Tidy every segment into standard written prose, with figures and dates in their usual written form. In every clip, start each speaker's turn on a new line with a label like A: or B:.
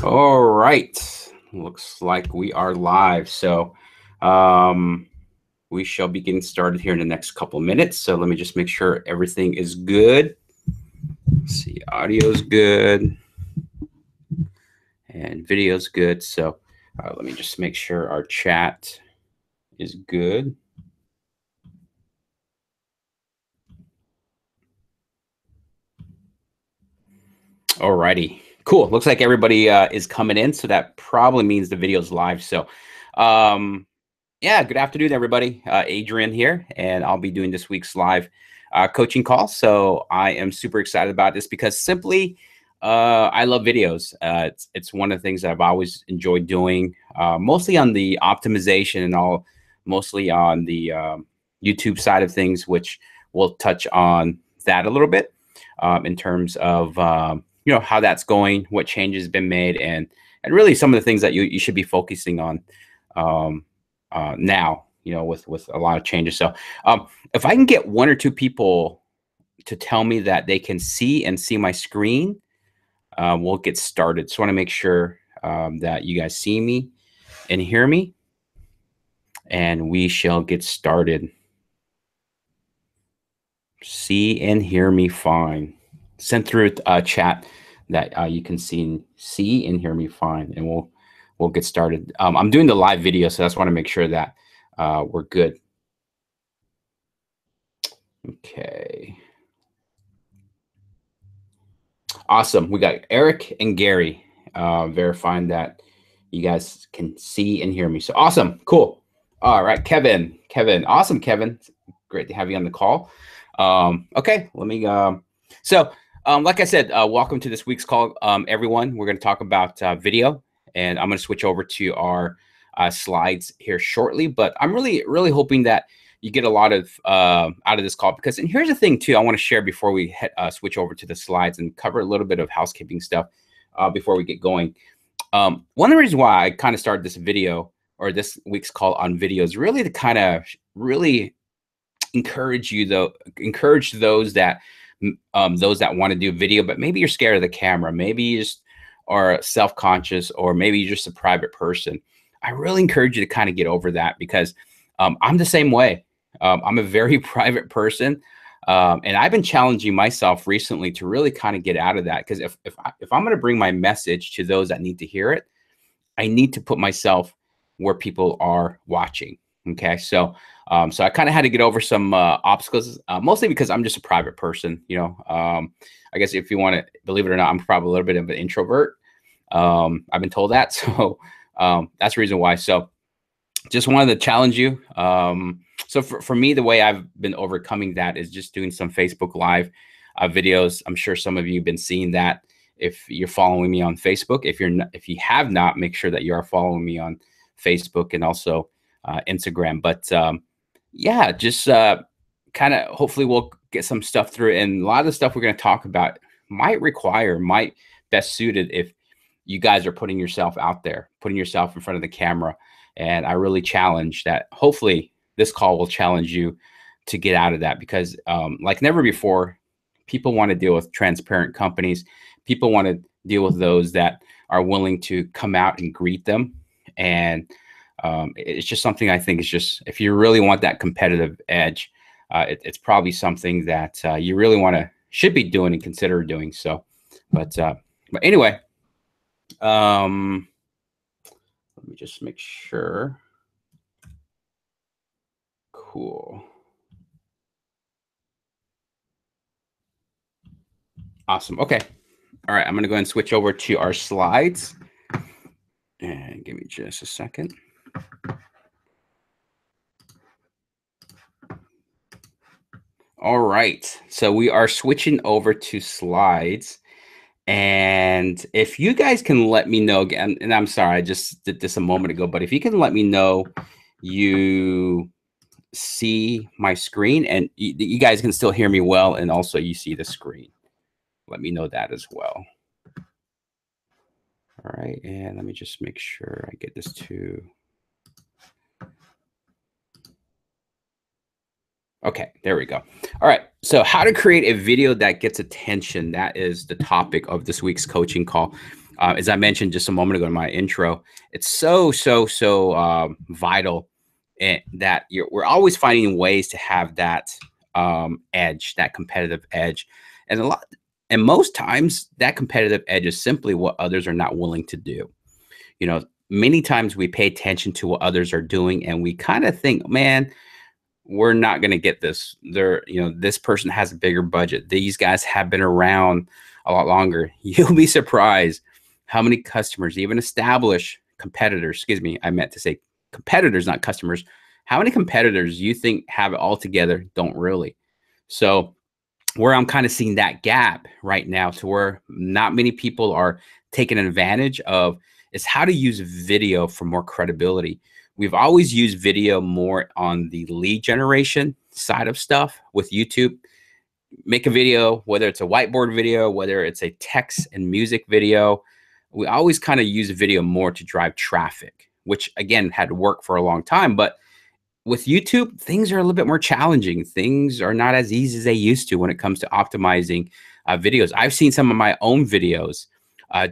A: All right. Looks like we are live. So we shall be getting started here in the next couple minutes. So let me just make sure everything is good. Let's see, audio's good and video's good. So let me just make sure our chat is good. All righty. Cool. Looks like everybody is coming in. So that probably means the video's live. So yeah, good afternoon, everybody. Adrian here, and I'll be doing this week's live coaching call. So I am super excited about this because simply, I love videos. It's one of the things that I've always enjoyed doing, mostly on the optimization and all, mostly on the YouTube side of things, which we'll touch on that a little bit in terms of how that's going, what changes have been made, and really some of the things that you should be focusing on. Now, with a lot of changes. So if I can get one or two people to tell me that they can see my screen, we'll get started. So I want to make sure that you guys see me and hear me, and we shall get started. See and hear me fine. Send through a chat that you can see and hear me fine, and we'll get started. I'm doing the live video, so I just want to make sure that we're good. Okay. Awesome. We got Eric and Gary verifying that you guys can see and hear me. So awesome. Cool. All right. Kevin. Awesome, Kevin. Great to have you on the call. Okay. Let me. Like I said, welcome to this week's call, everyone. We're going to talk about video, and I'm going to switch over to our slides here shortly. But I'm really, really hoping that you get a lot of out of this call, because, and here's the thing too, I want to share before we switch over to the slides and cover a little bit of housekeeping stuff before we get going. One of the reasons why I kind of started this video or this week's call on video is really to kind of really encourage those that want to do video, but maybe you're scared of the camera, maybe you just are self-conscious, or maybe you're just a private person. I really encourage you to kind of get over that, because I'm the same way. I'm a very private person, and I've been challenging myself recently to really kind of get out of that. Because if I'm going to bring my message to those that need to hear it, I need to put myself where people are watching. Okay, so I kind of had to get over some obstacles, mostly because I'm just a private person. I guess if you want to believe it or not, I'm probably a little bit of an introvert. I've been told that, so that's the reason why. So just wanted to challenge you. So for me, the way I've been overcoming that is just doing some Facebook Live videos. I'm sure some of you have been seeing that if you're following me on Facebook. If you have not, make sure that you are following me on Facebook and also Instagram. But yeah, just kind of hopefully we'll get some stuff through. And a lot of the stuff we're going to talk about might best suited if you guys are putting yourself out there, putting yourself in front of the camera. And I really challenge that. Hopefully this call will challenge you to get out of that, because like never before, people want to deal with transparent companies. People want to deal with those that are willing to come out and greet them. And it's just something I think is just, if you really want that competitive edge, it's probably something that you really should be doing and consider doing. So, but anyway, let me just make sure. Cool. Awesome. Okay. All right. I'm going to go ahead and switch over to our slides. And give me just a second. All right. So we are switching over to slides. And if you guys can let me know again, and I'm sorry, I just did this a moment ago, but if you can let me know you see my screen and you guys can still hear me well, and also you see the screen, let me know that as well. All right, and let me just make sure I get this to. Okay, there we go. All right, so how to create a video that gets attention. That is the topic of this week's coaching call. As I mentioned just a moment ago in my intro, it's so vital, and that we're always finding ways to have that edge, that competitive edge, and and most times that competitive edge is simply what others are not willing to do. You know, many times we pay attention to what others are doing, and we kind of think, man, we're not going to get this. This person has a bigger budget. These guys have been around a lot longer. You'll be surprised how many customers, even established competitors, excuse me, I meant to say competitors, not customers. How many competitors you think have it all together don't really? So where I'm kind of seeing that gap right now, to where not many people are taking advantage of, is how to use video for more credibility. We've always used video more on the lead generation side of stuff with YouTube. Make a video, whether it's a whiteboard video, whether it's a text and music video, we always kind of use video more to drive traffic, which again had to work for a long time. But with YouTube, things are a little bit more challenging. Things are not as easy as they used to when it comes to optimizing videos. I've seen some of my own videos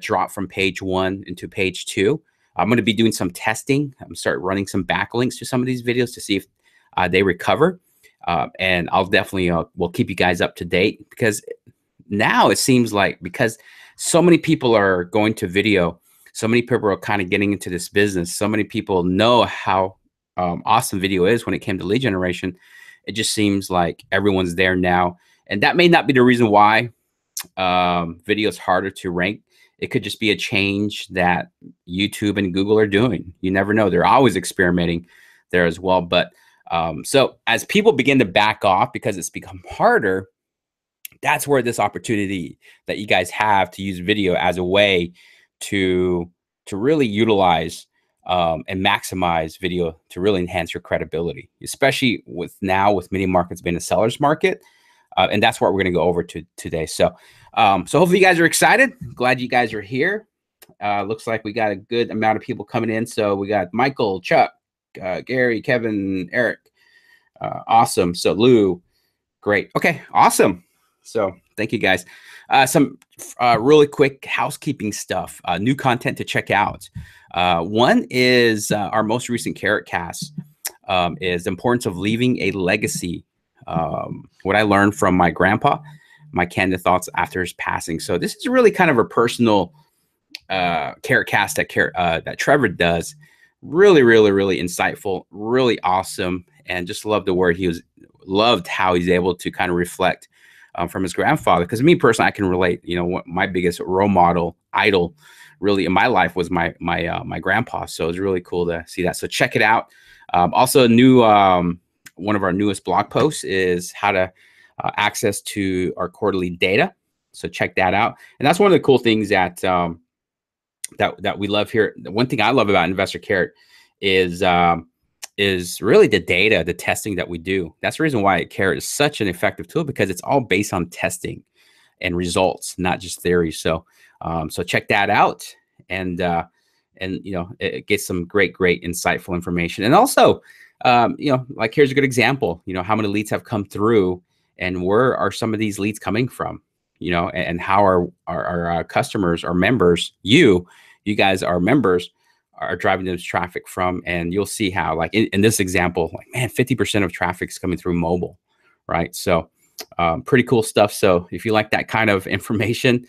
A: drop from page 1 into page 2. I'm going to be doing some testing. I'm start running some backlinks to some of these videos to see if they recover. And I'll definitely will keep you guys up to date, because now it seems like, because so many people are going to video, so many people are kind of getting into this business, so many people know how awesome video is when it came to lead generation. It just seems like everyone's there now, and that may not be the reason why video is harder to rank. It could just be a change that YouTube and Google are doing. You never know. They're always experimenting there as well. But so as people begin to back off because it's become harder, that's where this opportunity that you guys have to use video as a way to really utilize and maximize video to really enhance your credibility, especially with many markets being a seller's market. And that's what we're going to go over today. So hopefully you guys are excited. Glad you guys are here. Looks like we got a good amount of people coming in. So we got Michael, Chuck, Gary, Kevin, Eric. Awesome. So Lou, great. Okay, awesome. So thank you guys. Some really quick housekeeping stuff, new content to check out. One is our most recent Carrot Cast, is the importance of leaving a legacy. What I learned from my grandpa, my candid thoughts after his passing. So this is really kind of a personal Carrot Cast that Trevor does. Really insightful, really awesome, and just loved loved how he's able to kind of reflect from his grandfather. Because me personally, I can relate. You know, what my biggest role model, idol, really in my life was my grandpa. So it's really cool to see that. So check it out. Also, a new one of our newest blog posts is how to access to our quarterly data. So check that out. And that's one of the cool things that that we love here. The one thing I love about Investor Carrot is really the data, the testing that we do. That's the reason why Carrot is such an effective tool, because it's all based on testing and results, not just theory. So so check that out, and you know, it gets some great insightful information. And also, you know, like here's a good example. You know, how many leads have come through, and where are some of these leads coming from? You know, and how our customers, our members, you guys, our members, are driving this traffic from. And you'll see how, like in this example, like, man, 50% of traffic is coming through mobile, right? So pretty cool stuff. So if you like that kind of information,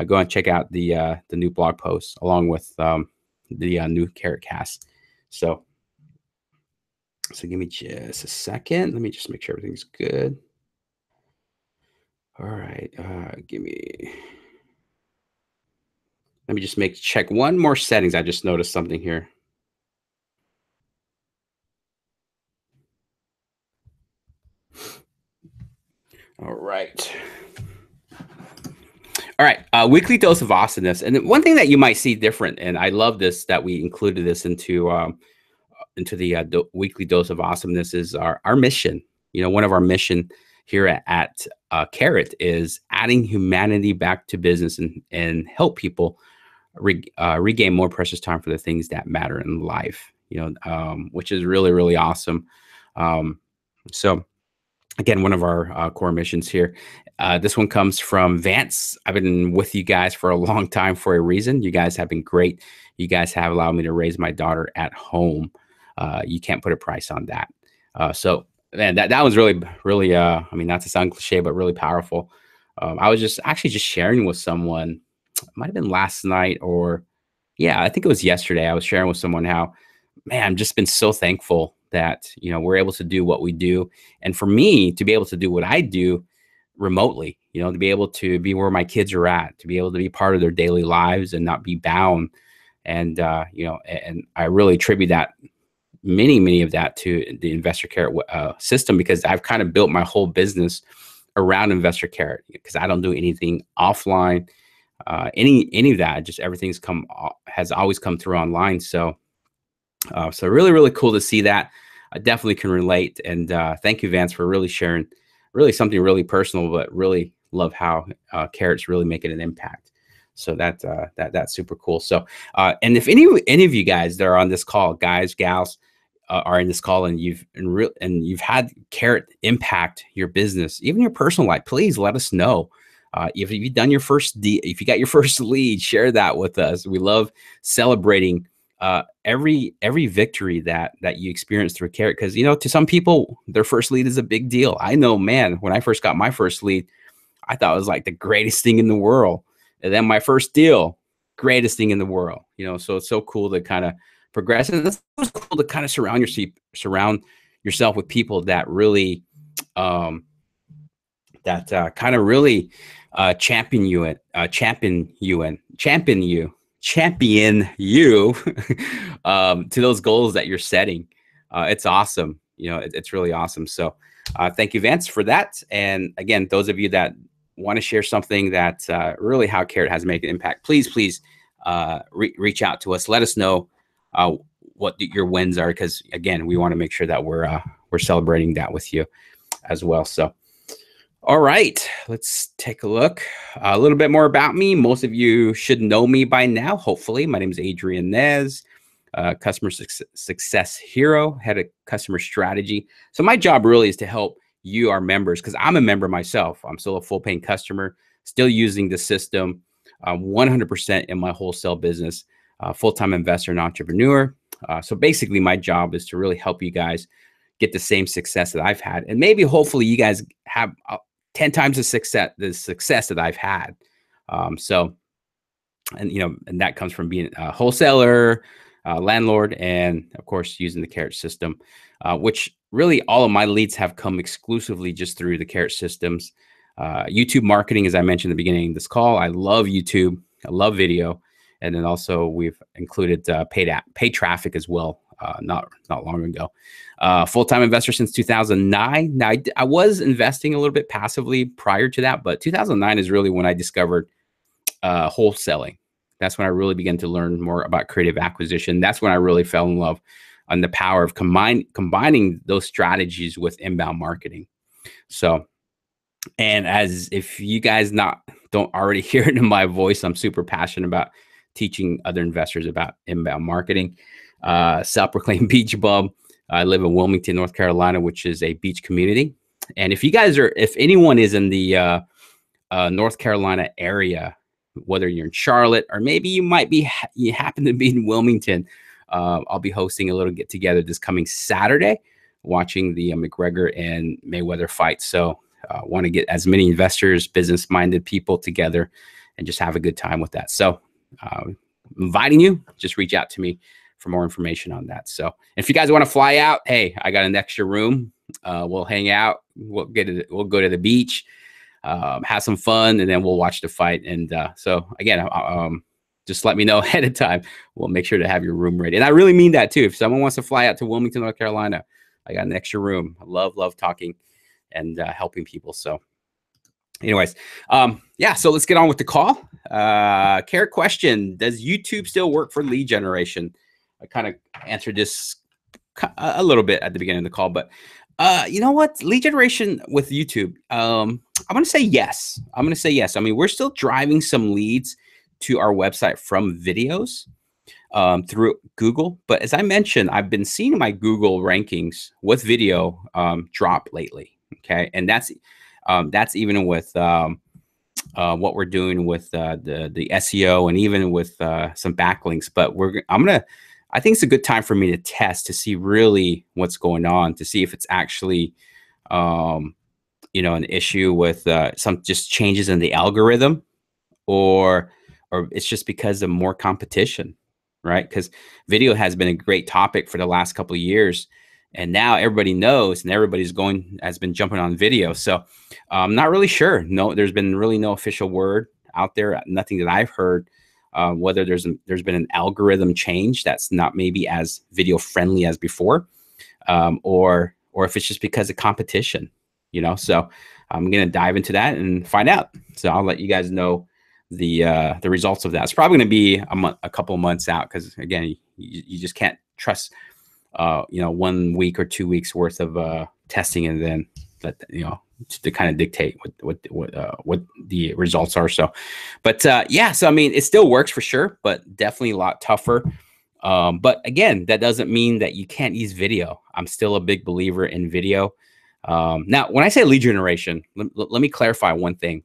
A: go and check out the new blog post along with the new Carrot Cast. So give me just a second. Let me just make sure everything's good. All right, let me just check one more settings. I just noticed something here. All right. All right, weekly dose of awesomeness. And one thing that you might see different, and I love this, that we included this into the weekly dose of awesomeness, is our mission. You know, one of our mission here at Carrot is adding humanity back to business and help people regain more precious time for the things that matter in life. You know, which is really awesome. So again, one of our core missions here. This one comes from Vance. I've been with you guys for a long time for a reason. You guys have been great. You guys have allowed me to raise my daughter at home. You can't put a price on that. So, man, that was really, really, I mean, not to sound cliche, but really powerful. I was just actually just sharing with someone, it might have been last night or, yeah, I think it was yesterday. I was sharing with someone how, man, I've just been so thankful that, we're able to do what we do. And for me to be able to do what I do remotely, to be able to be where my kids are at, to be able to be part of their daily lives and not be bound. And, and I really attribute that many of that to the Investor Carrot system, because I've kind of built my whole business around Investor Carrot, because I don't do anything offline, any of that. Just everything's has always come through online. So really, really cool to see that. I definitely can relate. And thank you, Vance, for really sharing really something really personal, but really love how Carrot's really making an impact. So that's super cool. So and if any of you guys that are on this call, guys, gals, are in this call, and you've had Carrot impact your business, even your personal life, please let us know. If you've done your if you got your first lead, share that with us. We love celebrating every victory that you experience through Carrot, because to some people their first lead is a big deal. I know, man, when I first got my first lead, I thought it was like the greatest thing in the world, and then my first deal, greatest thing in the world. So it's so cool to kind of progress, and it's cool to kind of surround yourself with people that really kind of really champion you to those goals that you're setting. It's awesome. It's really awesome. So thank you, Vance, for that. And again, those of you that want to share something that really how Carrot has made an impact, please reach out to us. Let us know what your wins are, because again, we want to make sure that we're celebrating that with you as well. So all right, let's take a look. A little bit more about me. Most of you should know me by now, hopefully. My name is Adrian Nez, customer success hero, head of customer strategy. So my job really is to help you, our members, because I'm a member myself. I'm still a full paying customer, still using the system 100% in my wholesale business, full-time investor and entrepreneur. So basically my job is to really help you guys get the same success that I've had. And maybe hopefully you guys have 10 times the success that I've had. And that comes from being a wholesaler, landlord, and of course, using the Carrot system, which really all of my leads have come exclusively just through the Carrot systems. YouTube marketing, as I mentioned at the beginning of this call, I love YouTube. I love video. And then also we've included paid traffic as well, not long ago. Full-time investor since 2009. Now, I was investing a little bit passively prior to that, but 2009 is really when I discovered wholesaling. That's when I really began to learn more about creative acquisition. That's when I really fell in love on the power of combining those strategies with inbound marketing. So, and as if you guys don't already hear it in my voice, I'm super passionate about teaching other investors about inbound marketing. Self-proclaimed beach bum. I live in Wilmington, North Carolina, which is a beach community. And if anyone is in the North Carolina area, whether you're in Charlotte or maybe you happen to be in Wilmington, I'll be hosting a little get together this coming Saturday, watching the McGregor and Mayweather fight. So want to get as many investors, business-minded people together and just have a good time with that. So inviting you, just reach out to me for more information on that. So if you guys want to fly out, hey, I got an extra room. We'll hang out. We'll go to the beach, have some fun, and then we'll watch the fight. And so again, just let me know ahead of time. We'll make sure to have your room ready. And I really mean that too. If someone wants to fly out to Wilmington, North Carolina, I got an extra room. I love talking and helping people. So anyways, yeah, so let's get on with the call. Carrot question: does YouTube still work for lead generation? I kind of answered this a little bit at the beginning of the call, but you know what? Lead generation with YouTube, I'm going to say yes. I mean, we're still driving some leads to our website from videos through Google. But as I mentioned, I've been seeing my Google rankings with video drop lately. Okay, and that's even with what we're doing with the SEO and even with some backlinks. But I think it's a good time for me to test to see really what's going on, to see if it's actually um, an issue with some just changes in the algorithm, or it's just because of more competition, right? Because video has been a great topic for the last couple of years, and now everybody knows, and has been jumping on video. So I'm not really sure. No, there's been really no official word out there, nothing that I've heard, whether there's been an algorithm change that's not maybe as video friendly as before, or if it's just because of competition. So I'm going to dive into that and find out. So I'll let you guys know the results of that. It's probably going to be a couple of months out, because again, you just can't trust 1 week or 2 weeks worth of testing and then let to kind of dictate what the results are. So, but yeah, so I mean, it still works for sure, but definitely a lot tougher. But again, that doesn't mean that you can't use video. I'm still a big believer in video. Now, when I say lead generation, let me clarify one thing.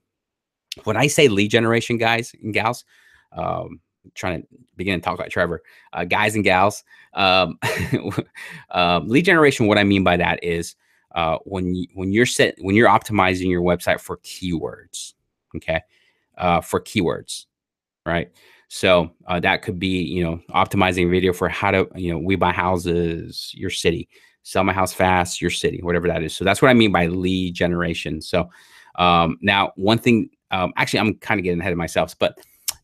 A: When I say lead generation, guys and gals, trying to begin to talk like Trevor, guys and gals, lead generation. What I mean by that is when you're optimizing your website for keywords, okay, for keywords, right? So that could be optimizing video for how to we buy houses, your city, sell my house fast, your city, whatever that is. So that's what I mean by lead generation. So now one thing, actually, I'm kind of getting ahead of myself, but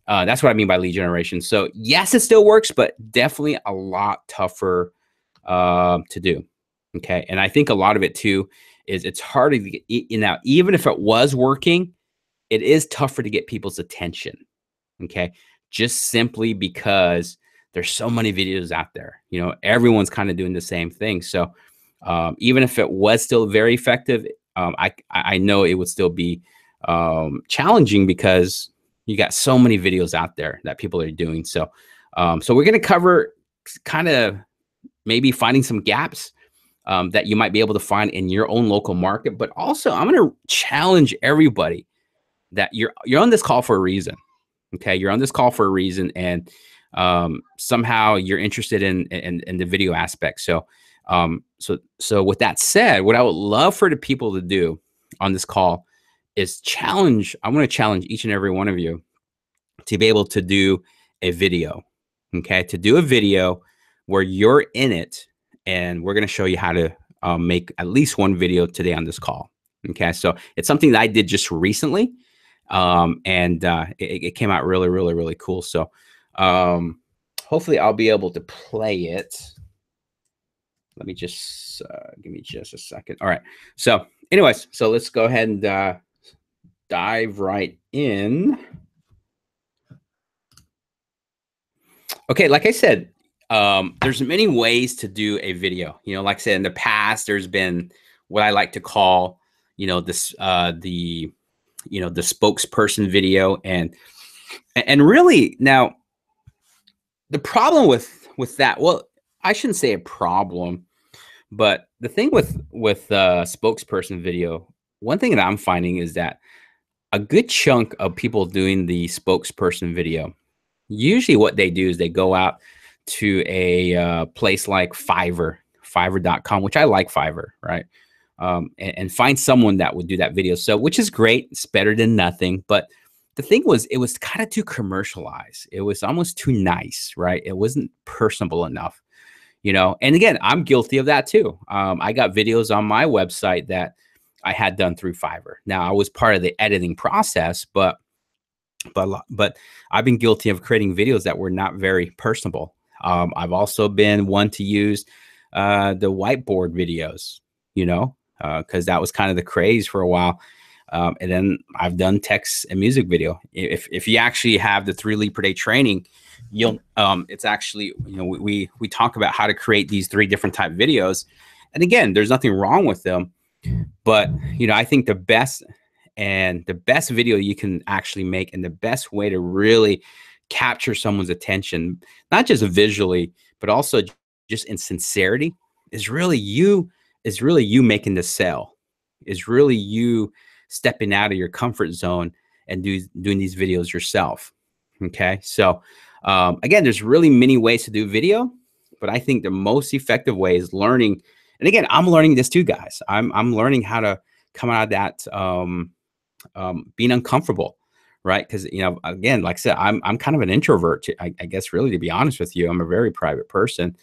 A: that's what I mean by lead generation. So yes, it still works, but definitely a lot tougher to do. Okay. And I think a lot of it too is it's harder to get, even if it was working, it is tougher to get people's attention. Okay. Just simply because there's so many videos out there, everyone's kind of doing the same thing. So even if it was still very effective, I know it would still be challenging because you got so many videos out there that people are doing. So we're going to cover kind of maybe finding some gaps that you might be able to find in your own local market. But also, I'm going to challenge everybody that you're on this call for a reason. Okay, you're on this call for a reason, and somehow you're interested in the video aspect. So so with that said, what I would love for the people to do on this call is I'm going to challenge each and every one of you to be able to do a video. Okay, to do a video where you're in it, and we're going to show you how to make at least one video today on this call. Okay, so it's something that I did just recently. And it came out really, really, really cool. So hopefully I'll be able to play it. Let me just give me just a second. All right. So anyways, so let's go ahead and dive right in. Okay, like I said, there's many ways to do a video. Like I said, in the past, there's been what I like to call, this the spokesperson video, and really now the problem with that, well, I shouldn't say a problem, but the thing with spokesperson video, one thing that I'm finding is that a good chunk of people doing the spokesperson video, usually what they do is they go out to a place like fiverr.com, which I like Fiverr, right? And find someone that would do that video. So, which is great. It's better than nothing. But the thing was, it was kind of too commercialized. It was almost too nice, right? It wasn't personable enough, And again, I'm guilty of that too. I got videos on my website that I had done through Fiverr. Now, I was part of the editing process, but I've been guilty of creating videos that were not very personable. I've also been one to use the whiteboard videos, because that was kind of the craze for a while. And then I've done text and music video. If you actually have the 3 lead per day training, you'll it's actually, we talk about how to create these 3 different type videos. And again, there's nothing wrong with them, but I think the best video you can actually make, and the best way to really capture someone's attention, not just visually, but also just in sincerity, is really you making the sale. is really you stepping out of your comfort zone and doing these videos yourself. Okay. So, again, there's really many ways to do video, but I think the most effective way is learning. And again, I'm learning this too, guys. I'm learning how to come out of that, being uncomfortable, right? Because, again, like I said, I'm kind of an introvert. I guess, really, to be honest with you, I'm a very private person.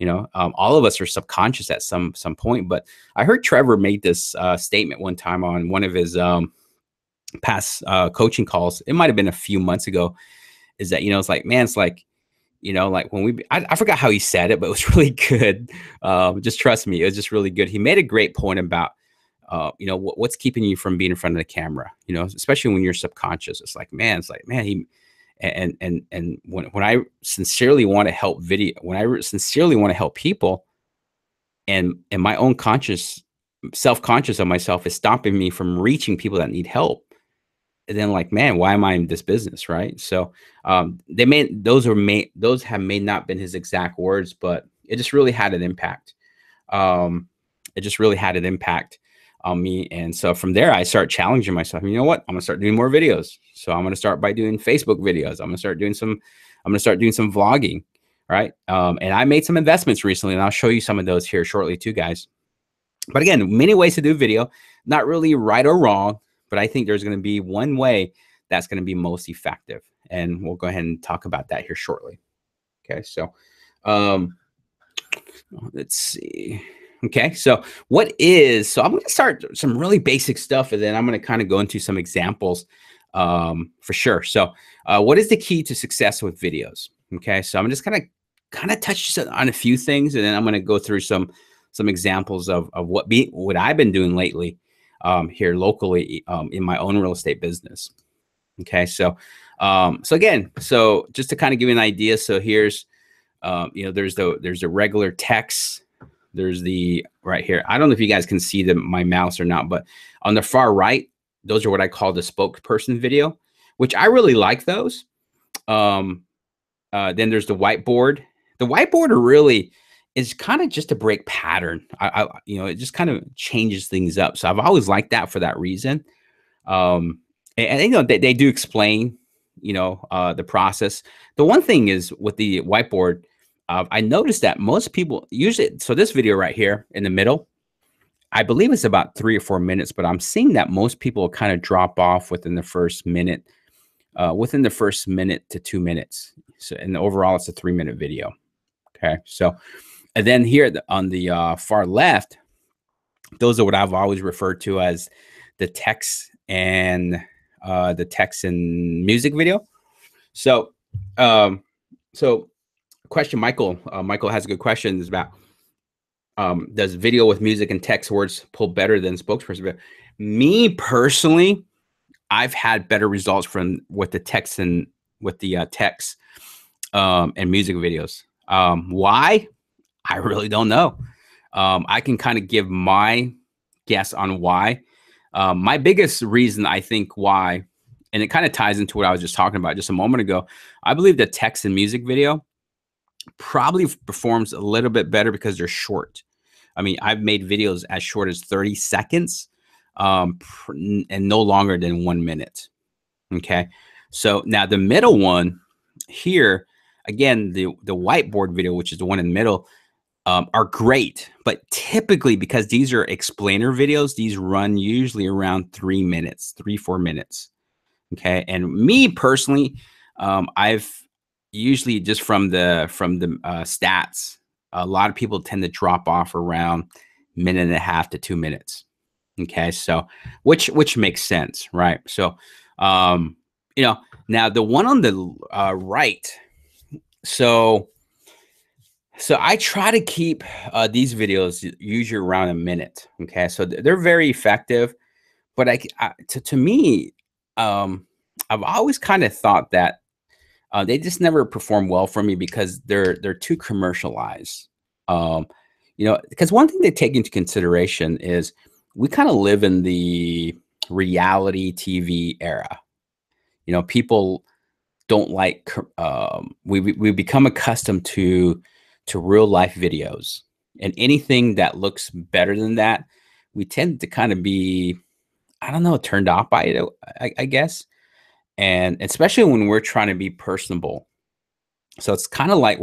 A: All of us are subconscious at some point. But I heard Trevor made this statement one time on one of his past coaching calls. It might have been a few months ago. Is that, it's like, man, it's like, like when I forgot how he said it, but it was really good. Just trust me, it was just really good. He made a great point about, what's keeping you from being in front of the camera, especially when you're subconscious. It's like, man, he, and when I sincerely want to help when I sincerely want to help people, and my own self-conscious of myself is stopping me from reaching people that need help, and then, like, man, why am I in this business, right? So those have may not been his exact words, but it just really had an impact. It just really had an impact on me. And so from there, I start challenging myself. You know what? I'm gonna start doing more videos. So I'm gonna start by doing Facebook videos. I'm gonna start doing some vlogging, right? And I made some investments recently, and I'll show you some of those here shortly too, guys. But again, many ways to do video, not really right or wrong, but I think there's going to be one way that's going to be most effective. And we'll go ahead and talk about that here shortly. Okay. So, let's see. Okay. So I'm going to start some really basic stuff, and then I'm going to kind of go into some examples, for sure. So, what is the key to success with videos? Okay. So I'm just kind of touch on a few things, and then I'm going to go through some examples of what I've been doing lately, here locally, in my own real estate business. Okay. So just to kind of give you an idea. So here's, there's the regular text. There's the right here. I don't know if you guys can see my mouse or not, but on the far right, those are what I call the spokesperson video, which I really like those. Then there's the whiteboard. The whiteboard really is kind of just to break pattern. It just kind of changes things up. So I've always liked that for that reason. And they do explain, the process. The one thing is with the whiteboard, I noticed that most people usually, so this video right here in the middle, I believe it's about 3 or 4 minutes, but I'm seeing that most people kind of drop off within the first minute, to 2 minutes. So, and overall, it's a 3-minute video. Okay. So, and then here on the far left, those are what I've always referred to as the text and music video. So, question, Michael. Michael has a good question. Is about, does video with music and text words pull better than spokesperson? Me personally, I've had better results with the text and text and music videos. Why? I really don't know. I can kind of give my guess on why. My biggest reason, I think, why, and it kind of ties into what I was just talking about just a moment ago. I believe the text and music video probably performs a little bit better because they're short. I mean, I've made videos as short as 30 seconds, and no longer than 1 minute. Okay. So now the middle one here, again, the whiteboard video, which is the one in the middle, are great, but typically, because these are explainer videos, these run usually around 3 minutes, 3-4 minutes. Okay. And me personally, I've usually, just from the stats, a lot of people tend to drop off around 1.5 to 2 minutes. Okay. So, which makes sense, right? So, now the one on the right, so I try to keep these videos usually around 1 minute. Okay. So they're very effective, but to me, I've always kind of thought that they just never perform well for me because they're too commercialized. Because one thing they take into consideration is we kind of live in the reality TV era. People don't like, we become accustomed to real life videos, and anything that looks better than that, we tend to kind of be, I don't know, turned off by it, I guess. And especially when we're trying to be personable. So it's kind of like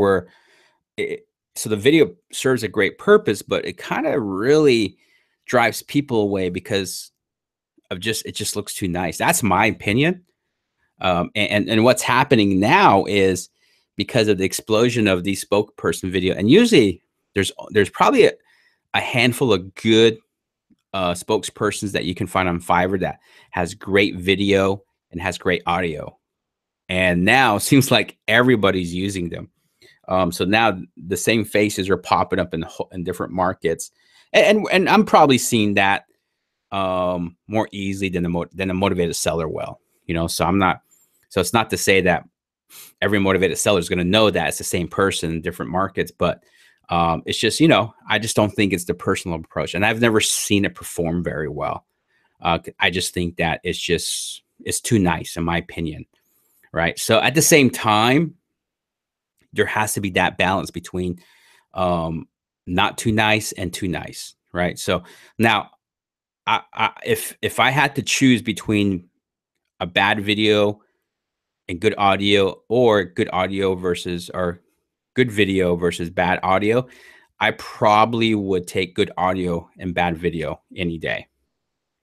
A: it, so the video serves a great purpose, but it kind of really drives people away because of just, it just looks too nice. That's my opinion. And what's happening now is because of the explosion of these spokesperson video, and usually there's probably a handful of good spokespersons that you can find on Fiverr that has great video and has great audio. And now it seems like everybody's using them. So now the same faces are popping up in different markets, and I'm probably seeing that more easily than a motivated seller will. So I'm not. So it's not to say that every motivated seller is going to know that it's the same person in different markets, but it's just, I just don't think it's the personal approach, and I've never seen it perform very well. I just think that it's too nice, in my opinion, right? So at the same time, there has to be that balance between not too nice and too nice, right? So now, if I had to choose between a bad video and good audio, or good audio versus, or good video versus bad audio, I probably would take good audio and bad video any day.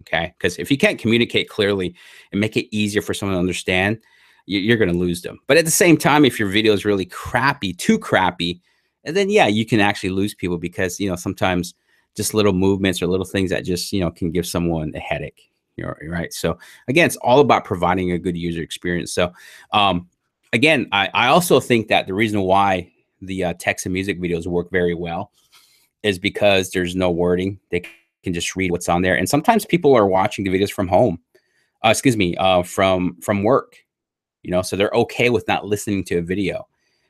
A: Okay. Because if you can't communicate clearly and make it easier for someone to understand, you're going to lose them. But at the same time, if your video is really crappy, too crappy, and then, yeah, you can actually lose people because, sometimes just little movements or little things that just, can give someone a headache. Right. So again, it's all about providing a good user experience. So, again, I also think that the reason why the text and music videos work very well is because there's no wording. They can just read what's on there. And sometimes people are watching the videos from home, from work, so they're okay with not listening to a video.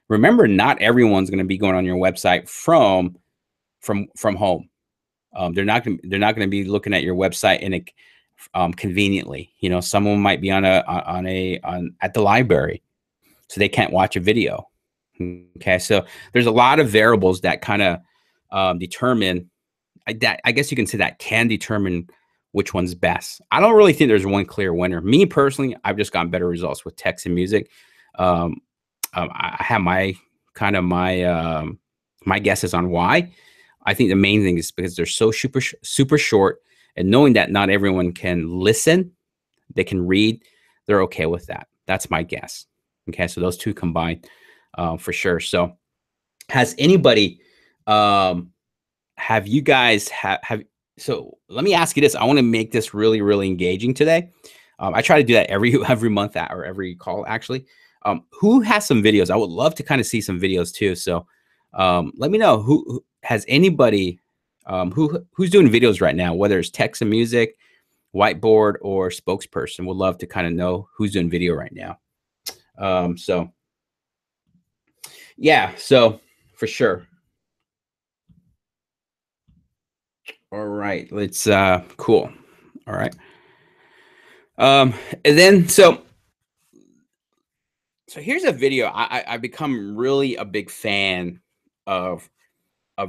A: Remember, not everyone's going to be going on your website from home. They're not going to be looking at your website in a conveniently. Someone might be at the library, so they can't watch a video. Okay, so there's a lot of variables that kind of determine. I guess you can say that can determine which one's best. I don't really think there's one clear winner. Me personally, I've just gotten better results with text and music. I have my my guesses on why. I think the main thing is because they're so super short, and knowing that not everyone can listen, they can read, they're okay with that. That's my guess. Okay, so those two combined, for sure. So, has anybody, have you guys have? So let me ask you this. I want to make this really, really engaging today. I try to do that every month or every call, actually. Who has some videos? I would love to kind of see some videos too. So let me know who has anybody who's doing videos right now, whether it's text and music, whiteboard, or spokesperson. Would love to kind of know who's doing video right now. So yeah, so for sure. All right, let's cool. All right. And then so here's a video I've become really a big fan of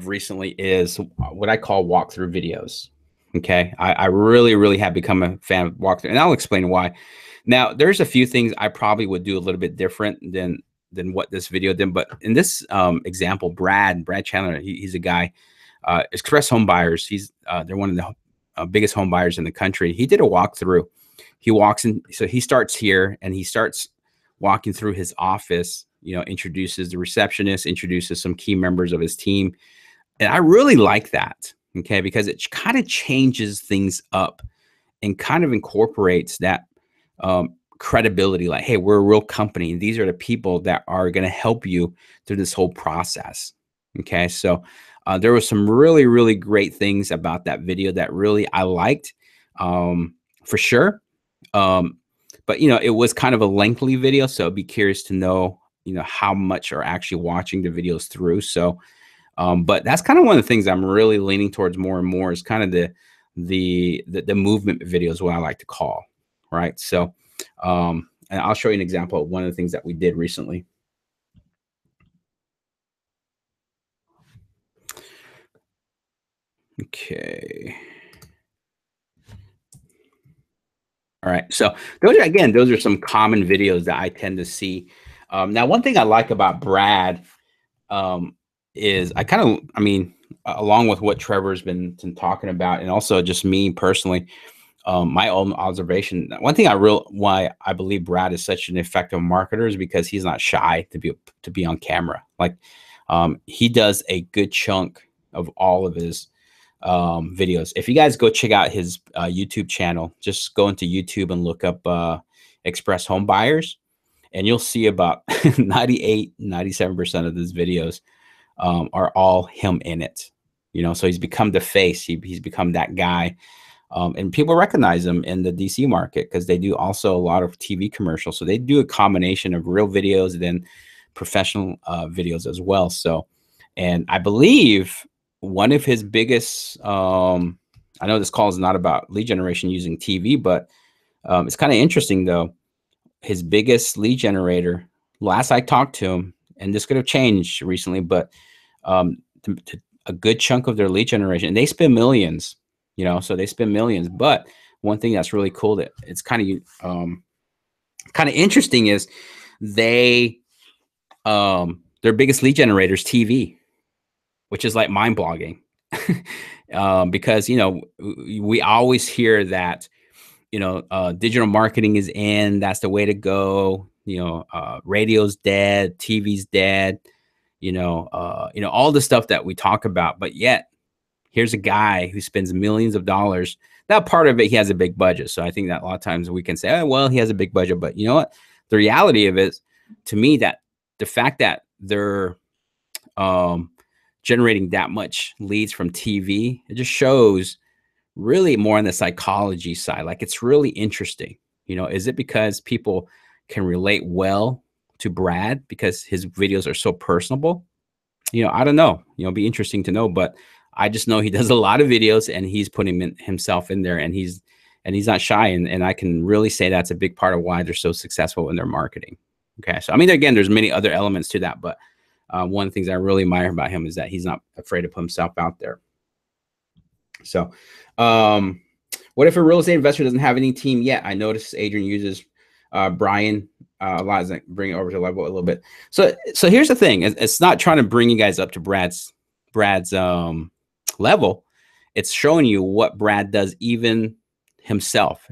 A: recently, is what I call walkthrough videos. Okay. I really, really have become a fan of walkthrough, and I'll explain why. Now, there's a few things I probably would do a little bit different than what this video did. But in this example, Brad Chandler, he's a guy, Express Home Buyers. They're one of the biggest home buyers in the country. He did a walkthrough. He walks in, so he starts here and he starts walking through his office, introduces the receptionist, introduces some key members of his team. And I really like that, okay, because it kind of changes things up and kind of incorporates that credibility, like, hey, we're a real company. These are the people that are going to help you through this whole process. Okay, so there was some really, really great things about that video that really I liked, for sure. But it was kind of a lengthy video, so I'd be curious to know, how much are actually watching the videos through. So, but that's kind of one of the things I'm really leaning towards more and more, is kind of the movement videos, what I like to call, right? So, and I'll show you an example of one of the things that we did recently. Okay. All right. So those are some common videos that I tend to see. Now, one thing I like about Brad um, is along with what Trevor's been talking about, and also just me personally, my own observation. One thing why I believe Brad is such an effective marketer is because he's not shy to be on camera. Like, he does a good chunk of all of his videos. If you guys go check out his YouTube channel, just go into YouTube and look up Express Home Buyers, and you'll see about 97% of his videos are all him in it. So he's become the face. He's become that guy. And people recognize him in the DC market because they do also a lot of TV commercials. So they do a combination of real videos and then professional videos as well. So, and I believe one of his biggest, I know this call is not about lead generation using TV, but it's kind of interesting though. His biggest lead generator, last I talked to him, and this could have changed recently, but a good chunk of their lead generation, and they spend millions, so they spend millions. But one thing that's really cool that it's kind of interesting is they their biggest lead generator is TV, which is like mind blogging. Because we always hear that digital marketing is in, that's the way to go. Radio's dead, TV's dead, all the stuff that we talk about. But yet here's a guy who spends millions of dollars. Now, part of it, he has a big budget. So I think that a lot of times we can say, oh, well, he has a big budget. But you know what? The reality of it, to me, that the fact that they're generating that much leads from TV, it just shows really more on the psychology side. Like, it's really interesting. Is it because people can relate well to Brad because his videos are so personable? I don't know. It'd be interesting to know, but I just know he does a lot of videos and he's putting himself in there, and he's not shy. And I can really say that's a big part of why they're so successful in their marketing. Okay. So, again, there's many other elements to that, but one of the things I really admire about him is that he's not afraid to put himself out there. So, what if a real estate investor doesn't have any team yet? I noticed Adrian uses Brian a lot, as I bring it over to level a little bit. So here's the thing: it's not trying to bring you guys up to Brad's level. It's showing you what Brad does even himself.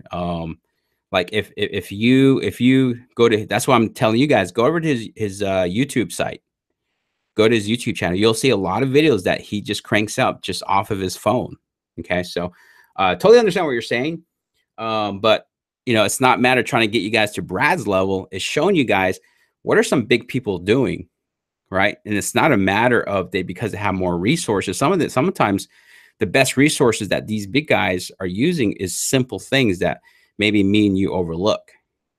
A: Like if you go to, that's why I'm telling you guys, go over to his YouTube site. Go to his YouTube channel. You'll see a lot of videos that he just cranks out just off of his phone. Okay, so totally understand what you're saying, but it's not matter trying to get you guys to Brad's level. It's showing you guys what are some big people doing, right? And it's not a matter of because they have more resources. Sometimes the best resources that these big guys are using is simple things that maybe me and you overlook,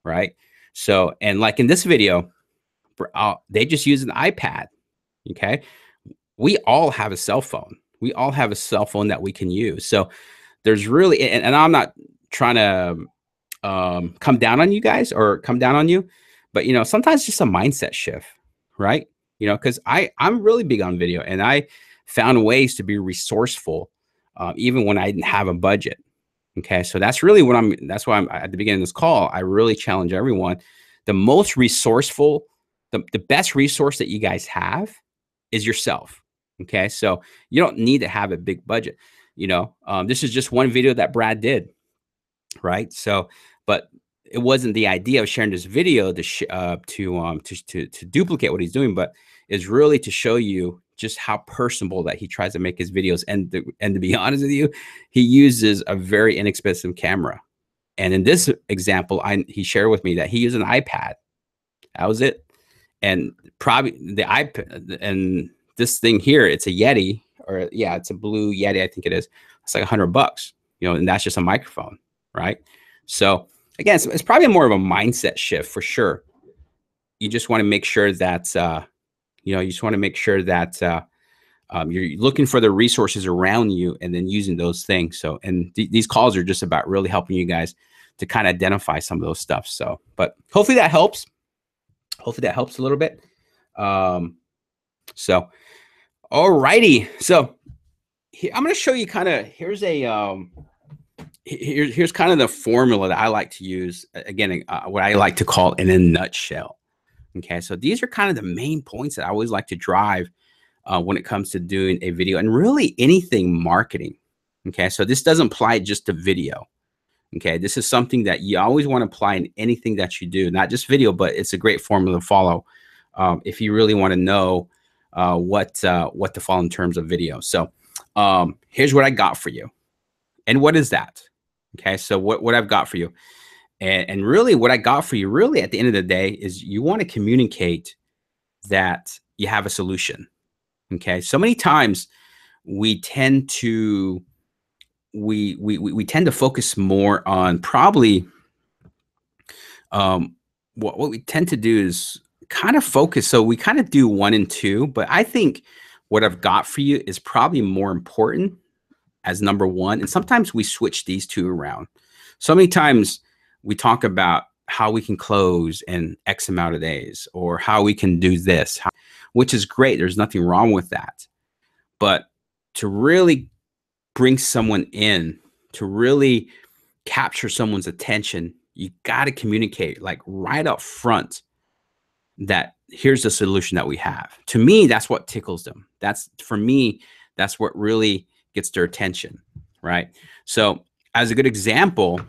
A: right? So, and like in this video, they just use an iPad. Okay, we all have a cell phone. We all have a cell phone that we can use. So there's really, and I'm not trying to come down on you guys or come down on you, but sometimes just a mindset shift, right? Because I'm really big on video, and I found ways to be resourceful even when I didn't have a budget. Okay, so that's really that's why I'm at the beginning of this call. I really challenge everyone. The most resourceful, the best resource that you guys have is yourself. Okay, so you don't need to have a big budget. This is just one video that Brad did, right? So, but it wasn't the idea of sharing this video to duplicate what he's doing, but is really to show you just how personable that he tries to make his videos. And to be honest with you, he uses a very inexpensive camera. And in this example, he shared with me that he used an iPad. That was it. And probably the iPad and this thing here, it's a Yeti, or yeah, it's a blue Yeti. I think it is. It's like $100, and that's just a microphone, right? So again, it's probably more of a mindset shift for sure. You just want to make sure that, you're looking for the resources around you and then using those things. So, and these calls are just about really helping you guys to kind of identify some of those stuff. So, but hopefully that helps. Hopefully that helps a little bit. So, all righty. So I'm going to show you here's here's kind of the formula that I like to use. Again, what I like to call in a nutshell. Okay, so these are kind of the main points that I always like to drive when it comes to doing a video and really anything marketing. Okay, so this doesn't apply just to video. Okay, this is something that you always want to apply in anything that you do, not just video, but it's a great formula to follow if you really want to know what to follow in terms of video. So here's what I got for you. And what is that? Okay, so what I've got for you. And really what I got for you really at the end of the day is you want to communicate that you have a solution. Okay, so many times we tend to we tend to focus more on probably what we tend to do is kind of focus. So we kind of do 1 and 2, but I think what I've got for you is probably more important as number 1. And sometimes we switch these 2 around. So many times we talk about how we can close in X amount of days or how we can do this, which is great. There's nothing wrong with that. But to really bring someone in, to really capture someone's attention, you got to communicate like right up front that here's the solution that we have. To me, that's what tickles them. For me, that's what really gets their attention, right? So as a good example,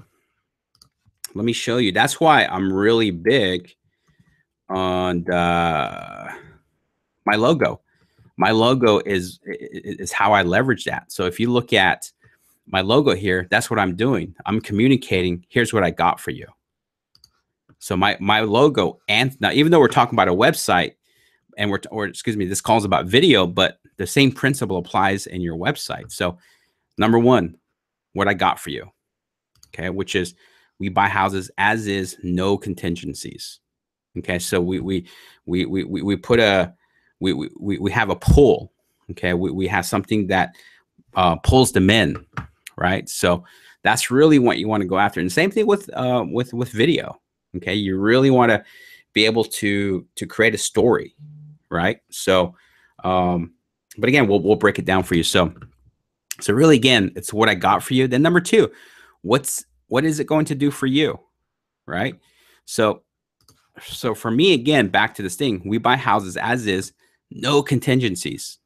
A: let me show you. That's why I'm really big on my logo. My logo is how I leverage that. So if you look at my logo here, that's what I'm doing. I'm communicating, here's what I got for you. So my logo, and now even though we're talking about a website and this call's about video, but the same principle applies in your website. So number 1, what I got for you, okay, which is we buy houses as is, no contingencies. Okay, so we put we have a pull. Okay, we have something that pulls them in, right? So that's really what you want to go after. And same thing with video. Okay, you really want to be able to create a story, right? So, but again, we'll break it down for you. So really, again, it's what I got for you. Then number 2, what is it going to do for you, right? So for me, again, back to this thing, we buy houses as is, no contingencies,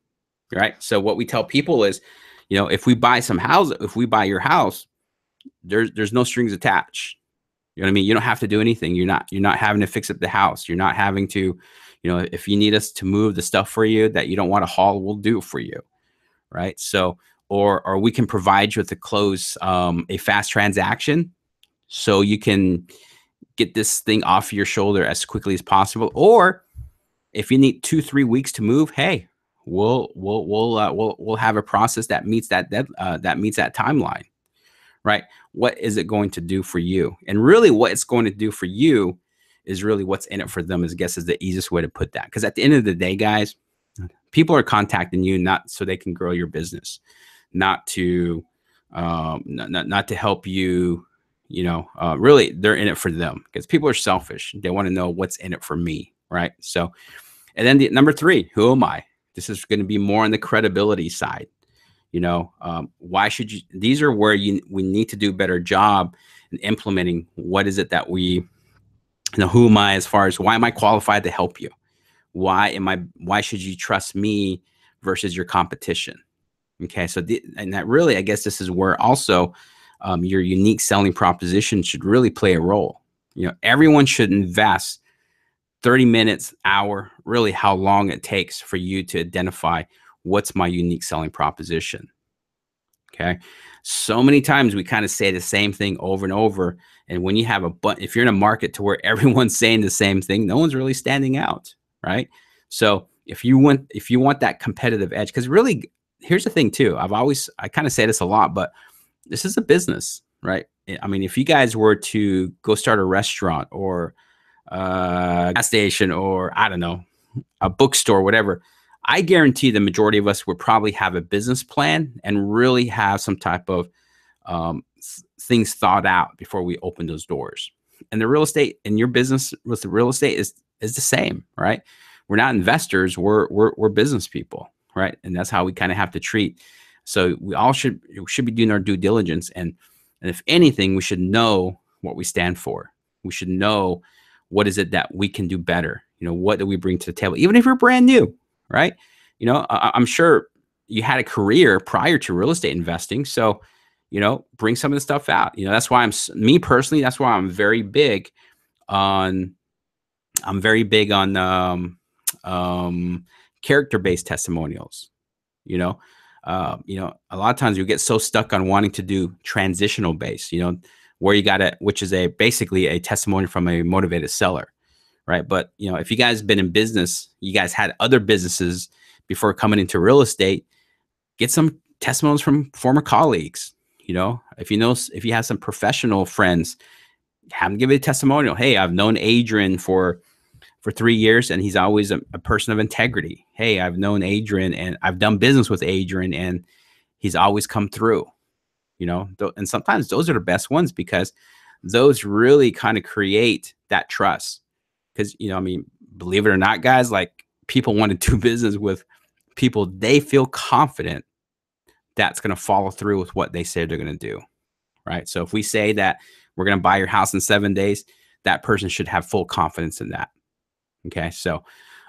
A: right? So what we tell people is, if we buy your house, there's no strings attached. You know what I mean? You don't have to do anything. You're not having to fix up the house. You're not having to, if you need us to move the stuff for you that you don't want to haul, we'll do it for you, right? So, or we can provide you with a fast transaction, so you can get this thing off your shoulder as quickly as possible. Or if you need 2-3 weeks to move, hey, we'll have a process that meets that timeline, right? What is it going to do for you? And really what it's going to do for you is really what's in it for them, I guess is the easiest way to put that. Because at the end of the day, guys, people are contacting you not so they can grow your business, not to help you, really they're in it for them, because people are selfish. They want to know what's in it for me, right? So, and then number 3, who am I? This is going to be more on the credibility side. Why should you? These are where we need to do a better job in implementing. What is it that we, who am I as far as why am I qualified to help you? Why should you trust me versus your competition? Okay, so and that really, I guess this is where also your unique selling proposition should really play a role. Everyone should invest 30 minutes, hour, really how long it takes for you to identify what's my unique selling proposition. Okay. So many times we kind of say the same thing over and over. And when you have if you're in a market to where everyone's saying the same thing, no one's really standing out. Right. So if you want that competitive edge, because really, here's the thing too. I kind of say this a lot, but this is a business, right? I mean, if you guys were to go start a restaurant or a gas station or I don't know, a bookstore, whatever, I guarantee the majority of us would probably have a business plan and really have some type of things thought out before we open those doors. And the real estate in your business with the real estate is the same, right? We're not investors, we're business people, right? And that's how we kind of have to treat. So we all should be doing our due diligence. And And if anything, we should know what we stand for. We should know what is it that we can do better. What do we bring to the table, even if you're brand new, right? I'm sure you had a career prior to real estate investing. So, bring some of the stuff out. That's why me personally, that's why I'm very big on, character-based testimonials. A lot of times you get so stuck on wanting to do transitional base, where you got it, which is basically a testimony from a motivated seller. Right. But, if you guys been in business, you guys had other businesses before coming into real estate, get some testimonials from former colleagues. If you have some professional friends, have them give you a testimonial. Hey, I've known Adrian for 3 years and he's always a person of integrity. Hey, I've known Adrian and I've done business with Adrian and he's always come through, and sometimes those are the best ones because those really kind of create that trust. Because, believe it or not, guys, like people want to do business with people they feel confident that's going to follow through with what they say they're going to do. Right. So if we say that we're going to buy your house in 7 days, that person should have full confidence in that. Okay. So,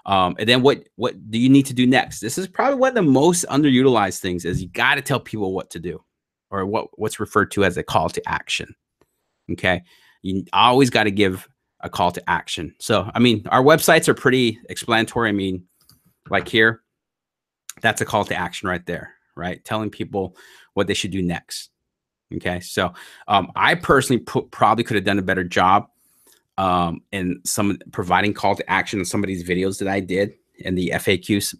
A: and then what do you need to do next? This is probably one of the most underutilized things is you got to tell people what to do, or what's referred to as a call to action. Okay. You always got to give a call to action. So, our websites are pretty explanatory. Like here, that's a call to action right there, right? Telling people what they should do next. Okay. So, I personally probably could have done a better job in providing call to action in some of these videos that I did in the FAQs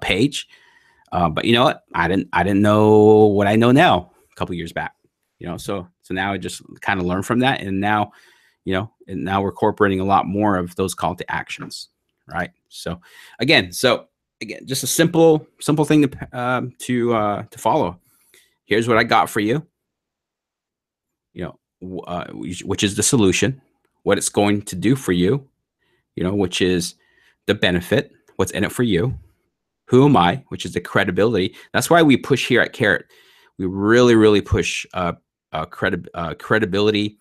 A: page. But you know what? I didn't know what I know now a couple years back, so now I just kind of learned from that. And now, and now we're incorporating a lot more of those call to actions. Right. So again, just a simple thing to follow. Here's what I got for you, which is the solution, what it's going to do for you, which is the benefit, what's in it for you, who am I, which is the credibility. That's why we push here at Carrot. We really, really push credibility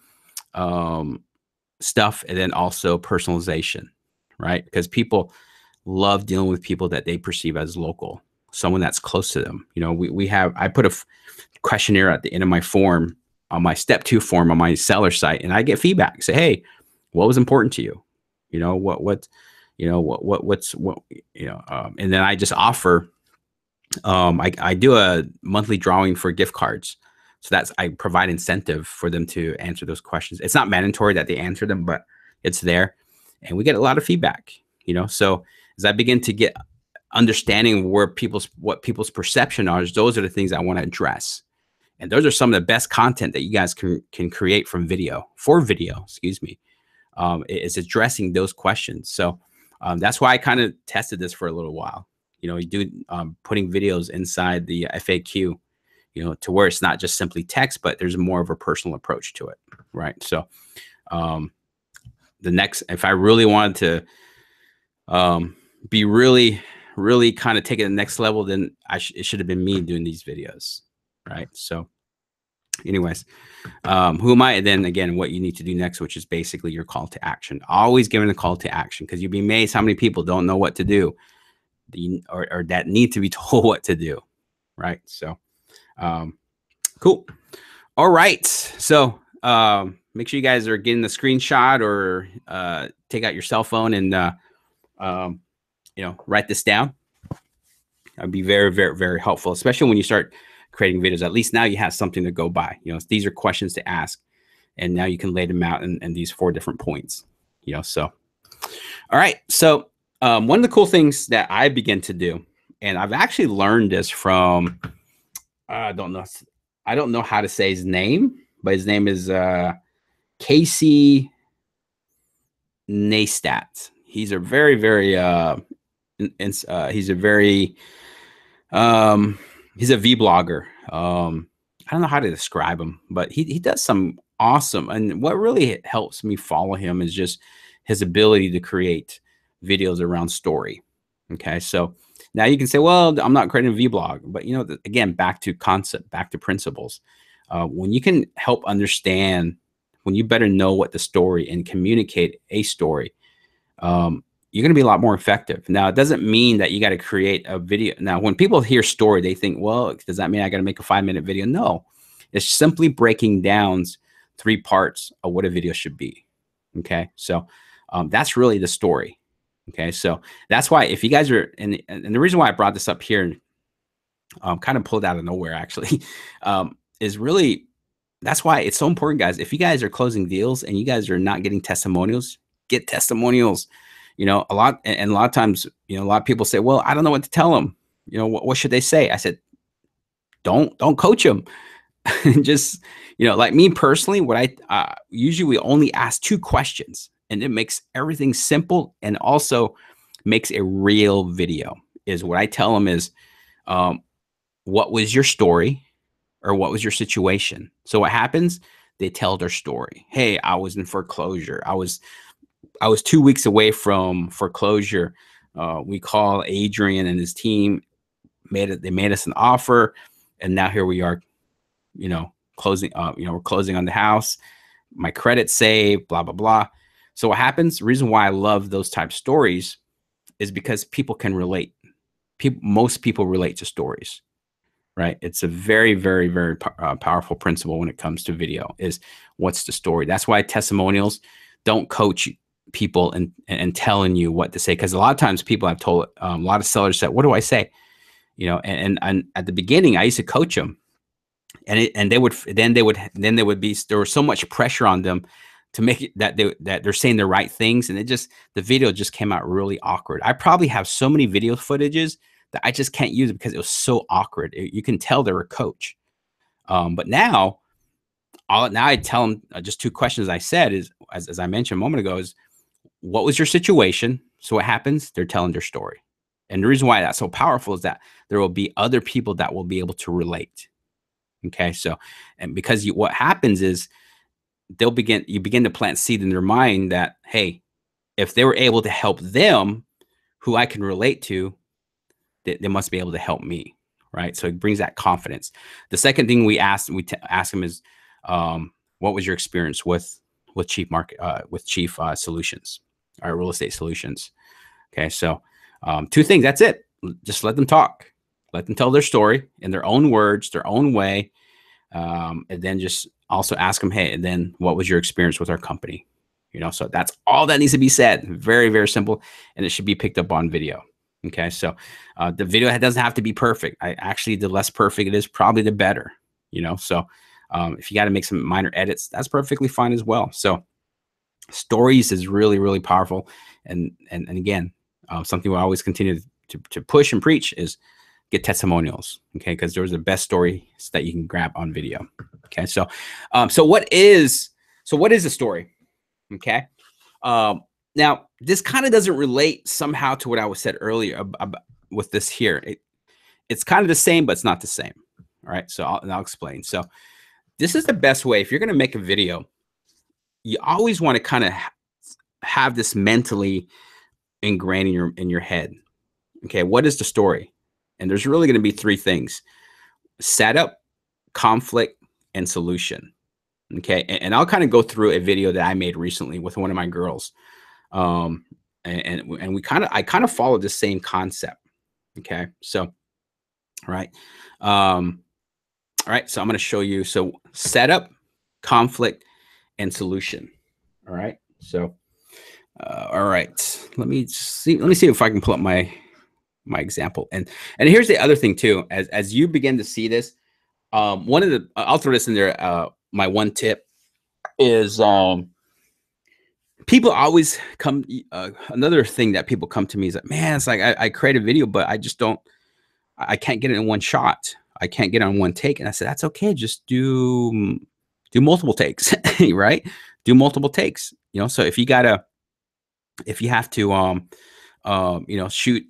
A: stuff, and then also personalization, right? Because people love dealing with people that they perceive as local, someone that's close to them. I put a questionnaire at the end of my form, on my step 2 form on my seller site, and I get feedback. Say, hey, what was important to you? And then I just offer. I do a monthly drawing for gift cards. So I provide incentive for them to answer those questions. It's not mandatory that they answer them, but it's there. And we get a lot of feedback, So as I begin to get understanding what people's perception are, those are the things I want to address. And those are some of the best content that you guys can create for video, is addressing those questions. So that's why I kind of tested this for a little while. You do putting videos inside the FAQ, to where it's not just simply text, but there's more of a personal approach to it, right? So if I really wanted to be really, really kind of take it to the next level, then it should have been me doing these videos, right? So anyways, who am I? And then again, what you need to do next, which is basically your call to action. Always giving a call to action, because you'd be amazed how many people don't know what to do, or that need to be told what to do, right? So cool. All right. So make sure you guys are getting the screenshot, or take out your cell phone and write this down. That'd be very, very, very helpful, especially when you start creating videos. At least now you have something to go by. These are questions to ask, and now you can lay them out in these 4 different points. So all right. So one of the cool things that I begin to do, and I've actually learned this from I don't know how to say his name, but his name is Casey Neistat. He's a very, very he's a vlogger. I don't know how to describe him, but he does some awesome. And what really helps me follow him is just his ability to create videos around story. Okay, so now you can say, well, I'm not creating a vlog, but again, back to concept, back to principles. When you can help understand, when you better know what the story and communicate a story, you're going to be a lot more effective. Now, it doesn't mean that you got to create a video. Now, when people hear story, they think, well, does that mean I got to make a 5-minute video? No, it's simply breaking down 3 parts of what a video should be. Okay. So that's really the story. Okay. So that's why if you guys are, and the reason why I brought this up here, kind of pulled out of nowhere actually, is really, that's why it's so important, guys. If you guys are closing deals and you guys are not getting testimonials, get testimonials. A lot of times, a lot of people say, well, I don't know what to tell them. What should they say? I said, don't coach them. Just, like me personally, what I usually we only ask 2 questions, and it makes everything simple and also makes a real video. Is what I tell them is, what was your story, or what was your situation? So what happens? They tell their story. Hey, I was in foreclosure. I was 2 weeks away from foreclosure. We call Adrian and his team. They made us an offer, and now here we are. Closing. We're closing on the house. My credit saved. Blah blah blah. So what happens? The reason why I love those type of stories is because people can relate. Most people relate to stories, right? It's a very, very, very powerful principle when it comes to video. Is what's the story? That's why testimonials don't coach people and telling you what to say, because a lot of times people have told a lot of sellers said, what do I say? And at the beginning I used to coach them, and they would be, there was so much pressure on them to make it that they're saying the right things, and the video just came out really awkward. I probably have so many video footages that I just can't use it because it was so awkward. You can tell they're a coach. But now I tell them just 2 questions. I said is, as I mentioned a moment ago, is what was your situation? So what happens? They're telling their story. And the reason why that's so powerful is that there will be other people that will be able to relate. Okay. So, and because what happens is you begin to plant seed in their mind that, hey, if they were able to help them, who I can relate to, they must be able to help me. Right. So it brings that confidence. The second thing we ask them is, what was your experience with Chief Solutions, or Real Estate Solutions? Okay. So, 2 things. That's it. Just let them talk. Let them tell their story in their own words, their own way. And then just also ask them, hey, and then what was your experience with our company? So that's all that needs to be said. Very, very simple. And it should be picked up on video. Okay. So, the video doesn't have to be perfect. The less perfect it is, probably the better, so, if you got to make some minor edits, that's perfectly fine as well. So stories is really, really powerful. And again, something we always continue to push and preach is get testimonials. Okay. Because those are the best stories that you can grab on video. Okay. So, what is a story? Okay. Now this kind of doesn't relate somehow to what I was said earlier about with this here. It's kind of the same, but it's not the same. All right. So I'll explain. So this is the best way. If you're going to make a video, you always want to kind of have this mentally ingrained in your head. Okay. What is the story? And there's really going to be 3 things: setup, conflict, and solution. Okay. And I'll kind of go through a video that I made recently with one of my girls. And I kind of followed the same concept. Okay. So, right. All right. So I'm going to show you. So setup, conflict, and solution. All right. So, all right. Let me see if I can pull up my example. And here's the other thing too, as you begin to see this, I'll throw this in there. My one tip is, people always come, another thing that people come to me is like, man, it's like, I create a video, but I can't get it in one shot. I can't get it on one take. And I said, that's okay. Just do multiple takes, right? Do multiple takes, so if you have to, shoot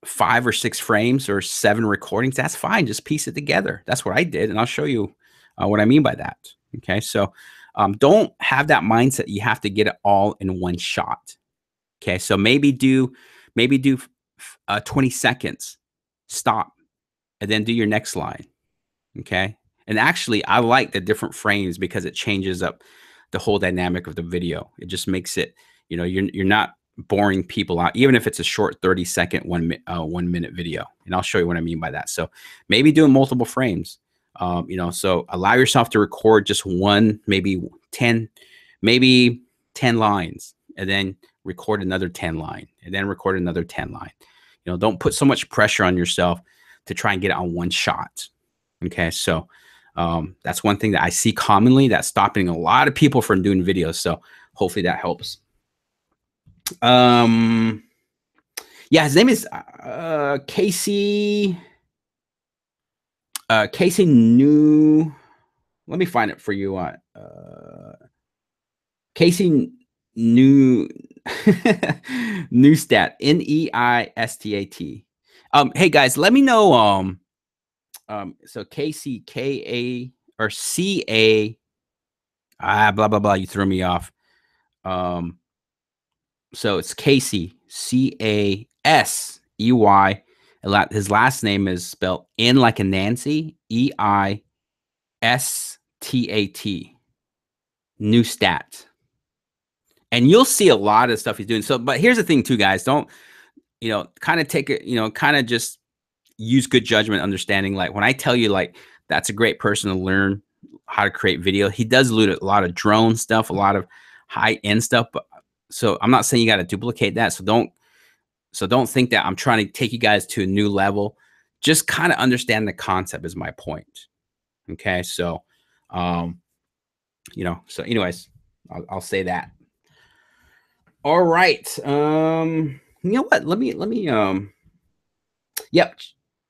A: 5 or 6 frames or 7 recordings, that's fine. Just piece it together. That's what I did. And I'll show you what I mean by that. Okay. So, don't have that mindset. You have to get it all in one shot. Okay. So maybe do 20 seconds, stop, and then do your next line. Okay. And actually, I like the different frames because it changes up the whole dynamic of the video. It just makes it, you're not boring people out, even if it's a short 30-second, 1 minute video. And I'll show you what I mean by that. So maybe doing multiple frames, so allow yourself to record just one, maybe 10 lines, and then record another 10 line, and then record another 10 line. Don't put so much pressure on yourself to try and get it on one shot. Okay. So, that's one thing that I see commonly that's stopping a lot of people from doing videos. So hopefully that helps. Yeah, his name is Casey. Casey New. Let me find it for you. Casey New Neistat, Neistat. Hey guys, let me know. So Casey, K-A or C-A, blah, blah, blah. You threw me off. So it's Casey, C-A-S-E-Y. His last name is spelled N like a Nancy, E-I-S-T-A-T. Neistat. And you'll see a lot of stuff he's doing. So, but here's the thing too, guys. Don't, kind of take it, kind of just use good judgment, understanding. Like when I tell you, like, that's a great person to learn how to create video. He does a lot of drone stuff, a lot of high end stuff. But so I'm not saying you got to duplicate that. So don't think that I'm trying to take you guys to a new level. Just kind of understand the concept is my point. Okay. So, so anyways, I'll say that. All right. You know what? Let me, yep.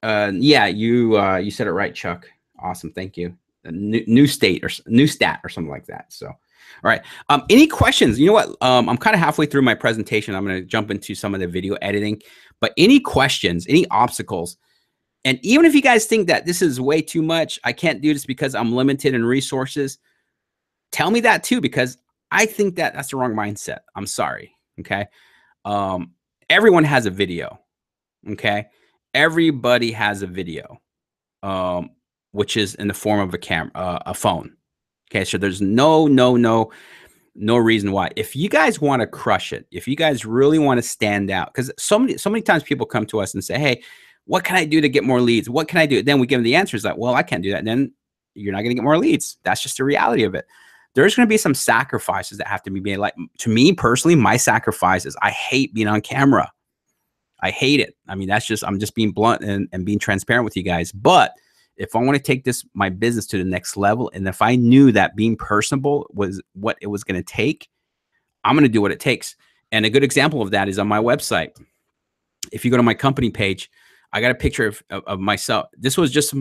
A: Yeah, you said it right, Chuck. Awesome. Thank you. New stat or something like that. So, all right. Any questions? You know what? I'm kind of halfway through my presentation. I'm going to jump into some of the video editing, but any questions, any obstacles? And even if you guys think that this is way too much, I can't do this because I'm limited in resources, tell me that too, because I think that that's the wrong mindset. I'm sorry. Okay. Everyone has a video. Okay. Everybody has a video, which is in the form of a camera, a phone. Okay. So there's no reason why. If you guys want to crush it, if you guys really want to stand out, because so many times people come to us and say, hey, what can I do to get more leads? What can I do? Then we give them the answers like, well, I can't do that. And then you're not going to get more leads. That's just the reality of it. There's going to be some sacrifices that have to be made. Like to me personally, my sacrifice is I hate being on camera. I hate it. I mean, I'm just being blunt and being transparent with you guys. But if I want to take my business to the next level, and if I knew that being personable was what it was going to take, I'm going to do what it takes. And a good example of that is on my website. If you go to my company page, I got a picture of myself. This was just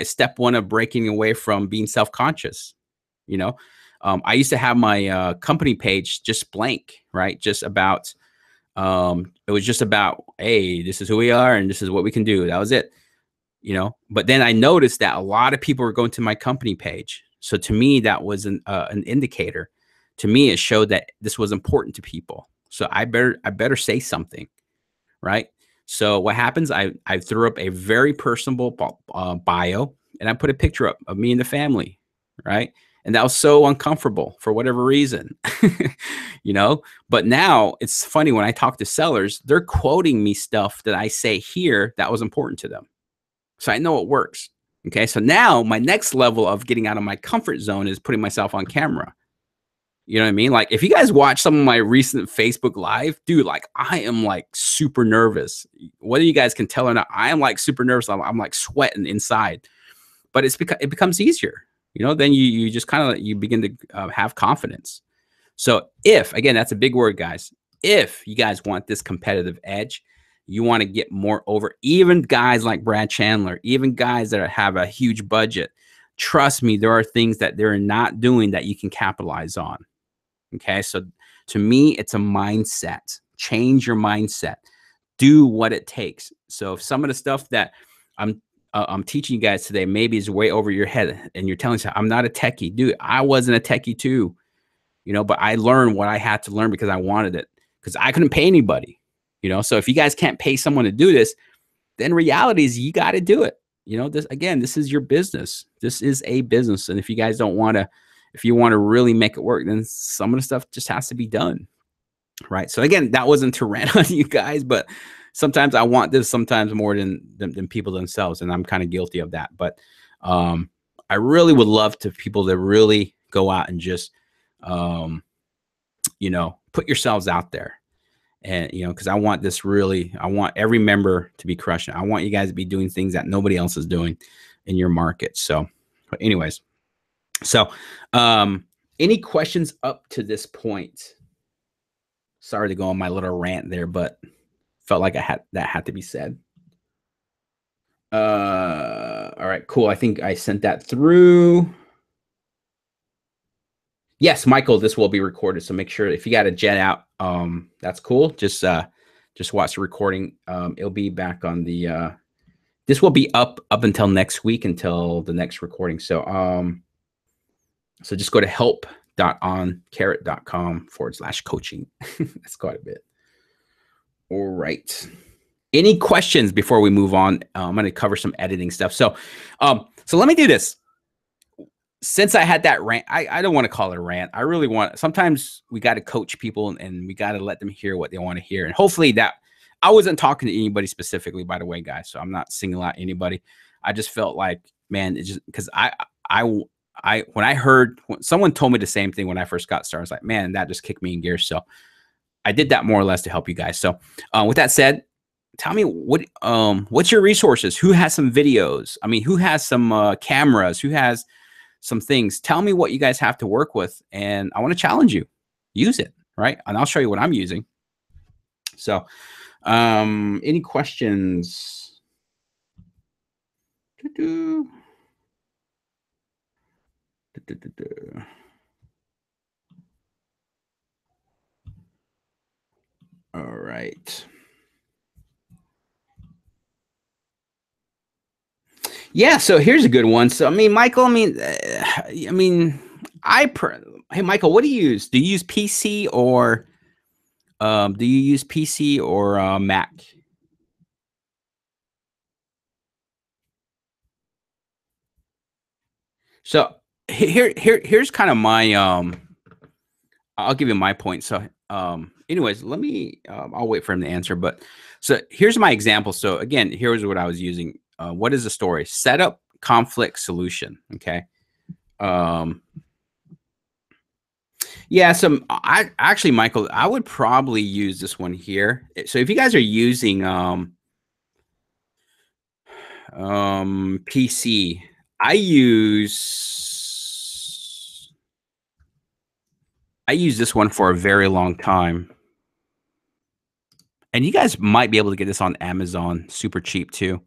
A: step one of breaking away from being self-conscious. I used to have my company page just blank, right? Just about, it was just about, hey, this is who we are and this is what we can do. That was it, but then I noticed that a lot of people were going to my company page. So to me, that was an indicator. To me, it showed that this was important to people. So I better say something, right? So what happens, I threw up a very personable bio, and I put a picture up of me and the family, right? And that was so uncomfortable for whatever reason, but now it's funny when I talk to sellers, they're quoting me stuff that I say here that was important to them. So I know it works. Okay. So now my next level of getting out of my comfort zone is putting myself on camera. You know what I mean? Like if you guys watch some of my recent Facebook Live, dude, like I am like super nervous. Whether you guys can tell or not, I am like super nervous. I'm like sweating inside, but it becomes easier. Then you just kind of, you begin to have confidence. So again, that's a big word, guys. If you guys want this competitive edge, you want to get more over, even guys like Brad Chandler, even guys that have a huge budget, trust me, there are things that they're not doing that you can capitalize on. Okay. So to me, it's a mindset. Change your mindset. Do what it takes. So if some of the stuff that I'm teaching you guys today maybe is way over your head and you're telling yourself, I'm not a techie. Dude, I wasn't a techie too, but I learned what I had to learn because I wanted it, because I couldn't pay anybody, so if you guys can't pay someone to do this, then reality is you got to do it. you know, this is your business. This is a business. And if you guys don't want to, if you want to really make it work, then some of the stuff just has to be done. Right. So again, that wasn't to rant on you guys, but sometimes I want this sometimes more than people themselves. And I'm kind of guilty of that. But I really would love to people to really go out and just, you know, put yourselves out there. And, you know, because I want every member to be crushing. I want you guys to be doing things that nobody else is doing in your market. So, but anyways, so any questions up to this point? Sorry to go on my little rant there, but felt like that had to be said. All right, cool. I think I sent that through. Yes, Michael, this will be recorded. So make sure if you got to jet out, that's cool. Just watch the recording. It'll be back on the, this will be up until next week, until the next recording. So, so just go to help.oncarrot.com/coaching. That's quite a bit. All right. Any questions before we move on? I'm going to cover some editing stuff. So let me do this. Since I had that rant, I don't want to call it a rant. I really want, sometimes we got to coach people and we got to let them hear what they want to hear. And hopefully that, I wasn't talking to anybody specifically, by the way, guys. So I'm not singling out anybody. I just felt like, man, it's just because when I heard, when someone told me the same thing when I first got started, I was like, man, that just kicked me in gear. So I did that more or less to help you guys. So with that said, tell me what's your resources? Who has some videos? I mean, who has some cameras? Who has some things? Tell me what you guys have to work with, and I want to challenge you. Use it, right? And I'll show you what I'm using. So, any questions? All right. Yeah, so here's a good one. So I mean, Michael, hey, Michael, what do you use? Do you use PC or Mac? So here's kind of my I'll give you my point. So anyways, let me I'll wait for him to answer. But so here's my example. So again, here's what I was using. What is the story? Setup, conflict, solution. Okay. Yeah. So I actually, Michael, I would probably use this one here. So if you guys are using PC, I use this one for a very long time. And you guys might be able to get this on Amazon, super cheap too.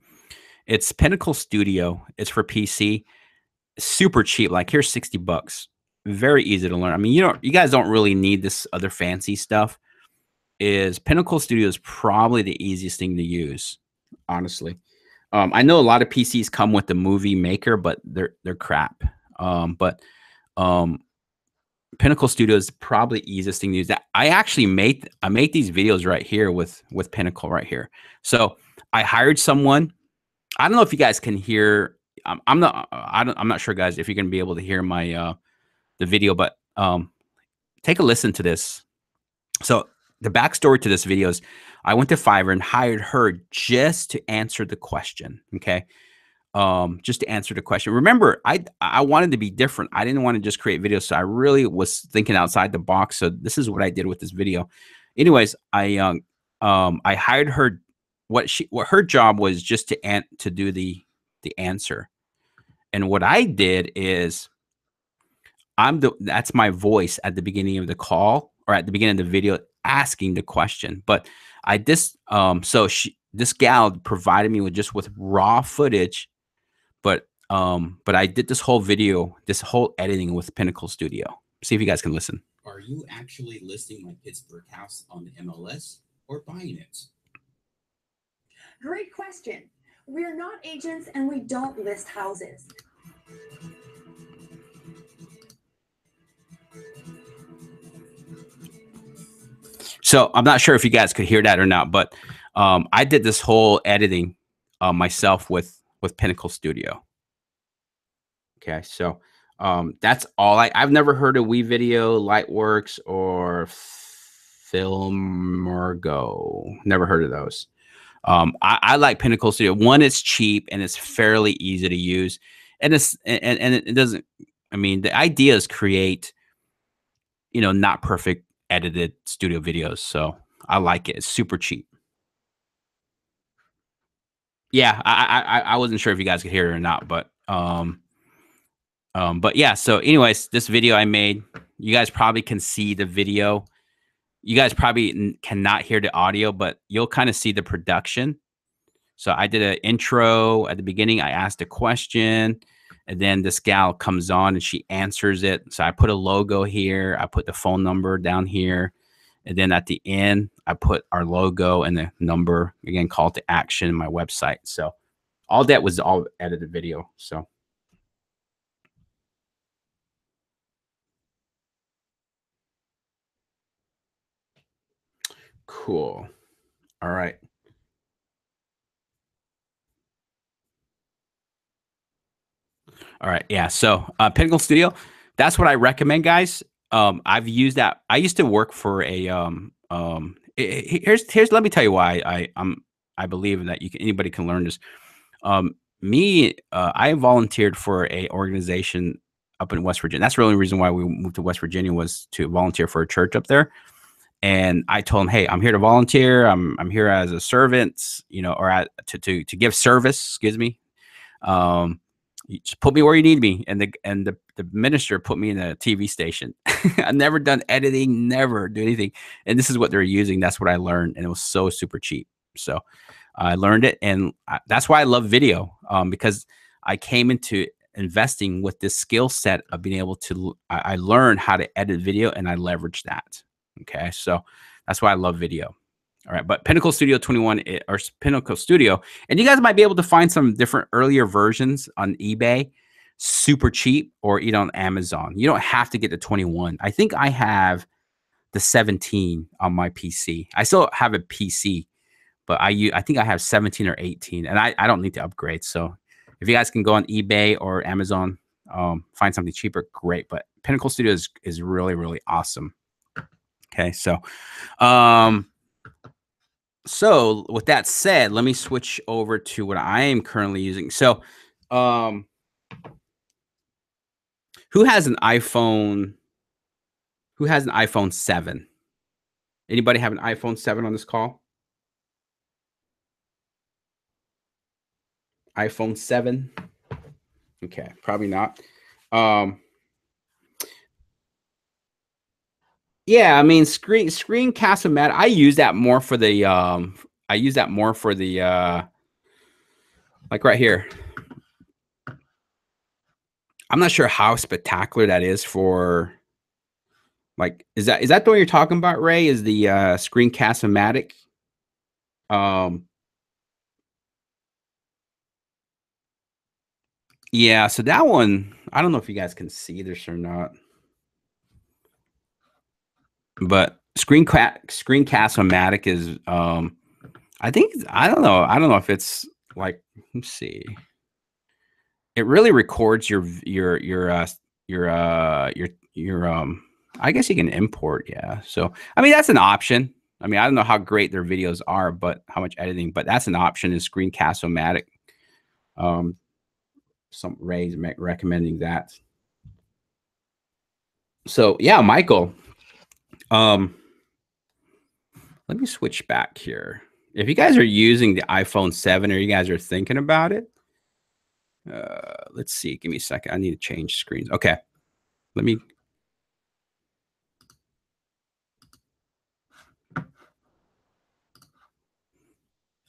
A: It's Pinnacle Studio. It's for PC, super cheap. Like here's $60. Very easy to learn. I mean, you guys don't really need this other fancy stuff. Pinnacle Studio is probably the easiest thing to use, honestly. I know a lot of PCs come with the Movie Maker, but they're crap. Pinnacle Studio is probably the easiest thing to use. That I actually make these videos right here with Pinnacle right here. So I hired someone. I don't know if you guys can hear. I'm not sure, guys, if you're gonna be able to hear my the video, but take a listen to this. So the backstory to this video is I went to Fiverr and hired her just to answer the question. Okay. Just to answer the question. Remember, I wanted to be different. I didn't want to just create videos. So I really was thinking outside the box. So this is what I did with this video. Anyways, I hired her. What her job was just to do the answer. And what I did is that's my voice at the beginning of the call or at the beginning of the video asking the question. But this gal provided me with raw footage. But I did this whole video, this whole editing with Pinnacle Studio. See if you guys can listen.
B: Are you actually listing my Pittsburgh house on the MLS or buying it?
C: Great question. We're not agents and we don't list houses.
A: So I'm not sure if you guys could hear that or not, but I did this whole editing myself with with Pinnacle Studio. Okay, so that's all. I've never heard of WeVideo, Lightworks, or Filmergo. Never heard of those. I like Pinnacle Studio. One, it's cheap and it's fairly easy to use, and it doesn't. I mean, the idea is create, not perfect edited studio videos. So I like it. It's super cheap. Yeah, I wasn't sure if you guys could hear it or not, but yeah. So, anyways, this video I made, you guys probably can see the video. You guys probably cannot hear the audio, but you'll kind of see the production. So I did an intro at the beginning. I asked a question, and then this gal comes on and she answers it. So I put a logo here. I put the phone number down here. And then at the end, I put our logo and the number, again, call to action, my website. So all that was all edited video. So cool. All right. All right. Yeah. So Pinnacle Studio, that's what I recommend, guys. I've used that. I used to work for a here's let me tell you why I believe that anybody can learn this. I volunteered for a organization up in West Virginia. That's the only reason why we moved to West Virginia, was to volunteer for a church up there. And I told him, hey, I'm here to volunteer. I'm here as a servant, or to give service. Excuse me. You just put me where you need me. And the minister put me in a TV station. I've never done editing, never do anything. And this is what they're using. That's what I learned. And it was so super cheap. So I learned it. And that's why I love video, because I came into investing with this skill set of being able to, I learned how to edit video and I leverage that. Okay. So that's why I love video. All right, but Pinnacle Studio 21 or Pinnacle Studio, and you guys might be able to find some different earlier versions on eBay, super cheap, or on Amazon. You don't have to get the 21. I think I have the 17 on my PC. I still have a PC, but I think I have 17 or 18, and I don't need to upgrade. So if you guys can go on eBay or Amazon, find something cheaper, great. But Pinnacle Studio is really, really awesome. Okay, so so with that said, let me switch over to what I am currently using. So, who has an iPhone? Who has an iPhone 7? Anybody have an iPhone 7 on this call? iPhone 7? Okay, probably not. Yeah, I mean, Screencast-O-Matic. I use that more for the like right here. I'm not sure how spectacular that is for, like, is that the one you're talking about, Ray? Is the Screencast-O-Matic? Yeah, so that one, I don't know if you guys can see this or not. But Screencast-O-Matic is I don't know if it's like, let's see. It really records your I guess you can import, yeah. So I mean, that's an option. I mean, I don't know how great their videos are, but how much editing, but that's an option, is Screencast-O-Matic. Some Ray's recommending that. So yeah, Michael. Let me switch back here. If you guys are using the iPhone 7 or you guys are thinking about it, let's see. Give me a second. I need to change screens. Okay. Let me.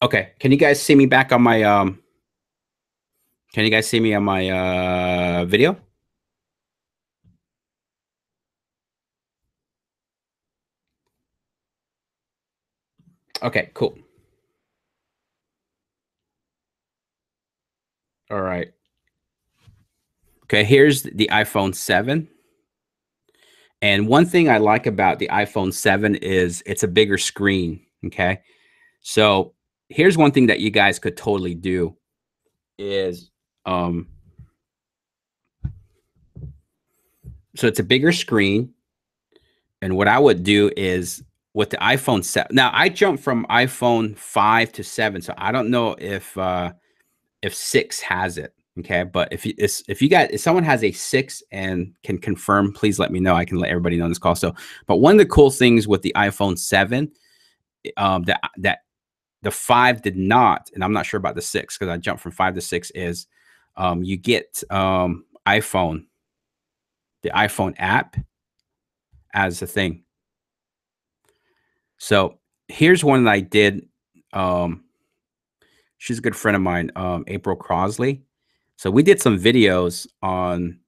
A: Okay. Can you guys see me back on my, can you guys see me on my video? Okay, cool. All right. Okay, here's the iPhone 7. And one thing I like about the iPhone 7 is it's a bigger screen, okay? So here's one thing that you guys could totally do is so it's a bigger screen. And what I would do is with the iPhone 7. Now I jumped from iPhone 5 to 7, so I don't know if 6 has it. Okay, but if someone has a 6 and can confirm, please let me know. I can let everybody know on this call. So, but one of the cool things with the iPhone 7, that the 5 did not, and I'm not sure about the 6 because I jumped from 5 to 6, is you get the iPhone app as a thing. So here's one that I did. She's a good friend of mine, April Crosley. So we did some videos on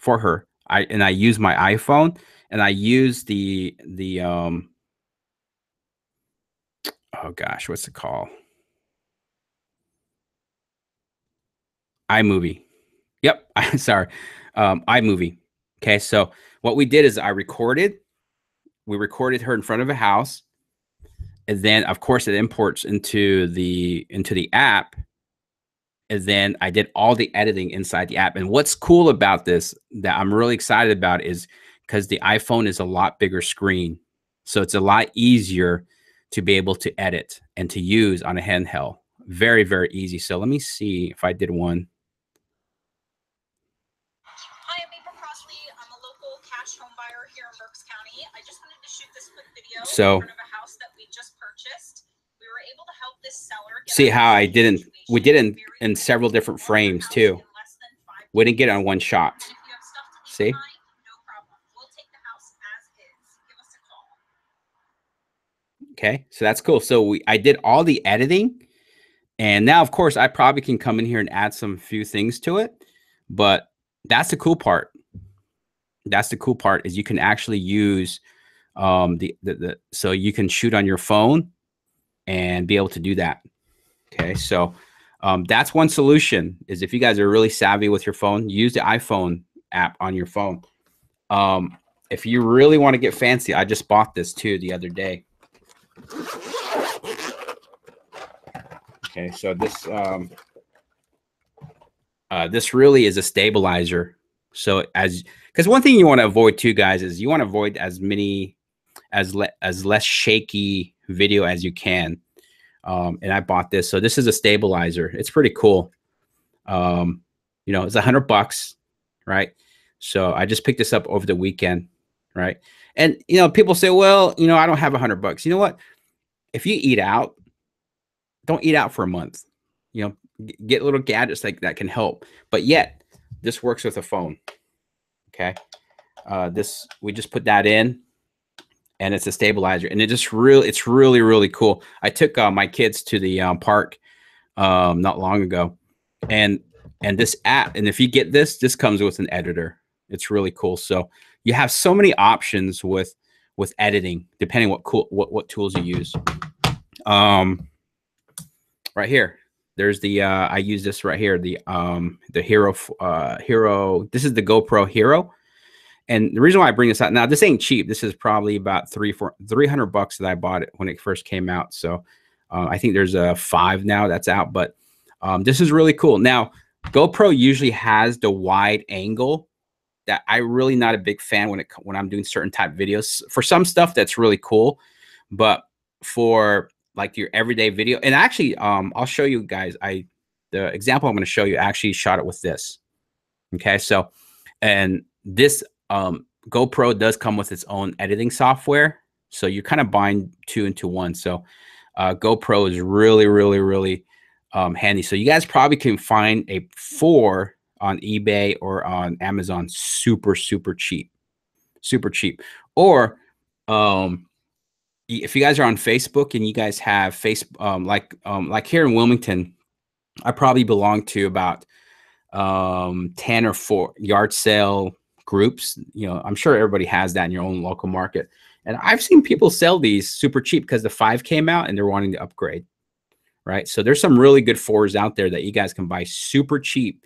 A: for her. I used my iPhone, and I used the oh gosh, what's it called? iMovie. Yep, sorry, iMovie. Okay, so what we did is we recorded her in front of a house, and then of course it imports into the app. And then I did all the editing inside the app. And what's cool about this that I'm really excited about is because the iPhone is a lot bigger screen. So it's a lot easier to be able to edit and to use on a handheld. Very, very easy. So let me see if I did one.
D: Hi, I'm April Crossley. I'm a local cash home buyer here in Berks County. I just wanted to shoot this quick video in front of a house that we just purchased. We were able to help this seller get
A: see how I didn't, we did it in several different frames too. We didn't get it on one shot. See?
D: No problem. We'll take the house as is. Give us a call.
A: Okay, so that's cool. So I did all the editing, and now of course I probably can come in here and add some few things to it, but that's the cool part. That's the cool part is you can actually use so you can shoot on your phone and be able to do that. Okay, so that's one solution is if you guys are really savvy with your phone, use the iPhone app on your phone. If you really want to get fancy, I just bought this too the other day. Okay, so this really is a stabilizer. So because one thing you want to avoid too, guys, is you want to avoid as less shaky video as you can. And I bought this. So this is a stabilizer. It's pretty cool. You know, it's $100, right? So I just picked this up over the weekend, right? And, you know, people say, well, you know, I don't have $100. You know what? If you eat out, don't eat out for a month. You know, get little gadgets like that can help. But yet, this works with a phone. Okay. We just put that in, and it's a stabilizer, and it's really, really cool. I took my kids to the park not long ago, and this app, and if you get this comes with an editor. It's really cool. So you have so many options with editing, depending what tools you use. Right here, there's the I use this right here, the Hero. This is the GoPro Hero. And the reason why I bring this out now, this ain't cheap. This is probably about $300 that I bought it when it first came out. So I think there's a 5 now that's out, but this is really cool. Now, GoPro usually has the wide angle that I really not a big fan when I'm doing certain type videos. For some stuff, that's really cool, but for like your everyday video, and actually, I'll show you guys. The example I'm going to show you, I actually shot it with this. Okay, so and this GoPro does come with its own editing software, so you kind of bind 2 into 1. So GoPro is really, really, really handy. So you guys probably can find a 4 on eBay or on Amazon super, super cheap, or if you guys are on Facebook and you guys have like here in Wilmington, I probably belong to about 10 or 4 yard sale groups. You know, I'm sure everybody has that in your own local market. And I've seen people sell these super cheap because the 5 came out and they're wanting to upgrade, right? So there's some really good 4s out there that you guys can buy super cheap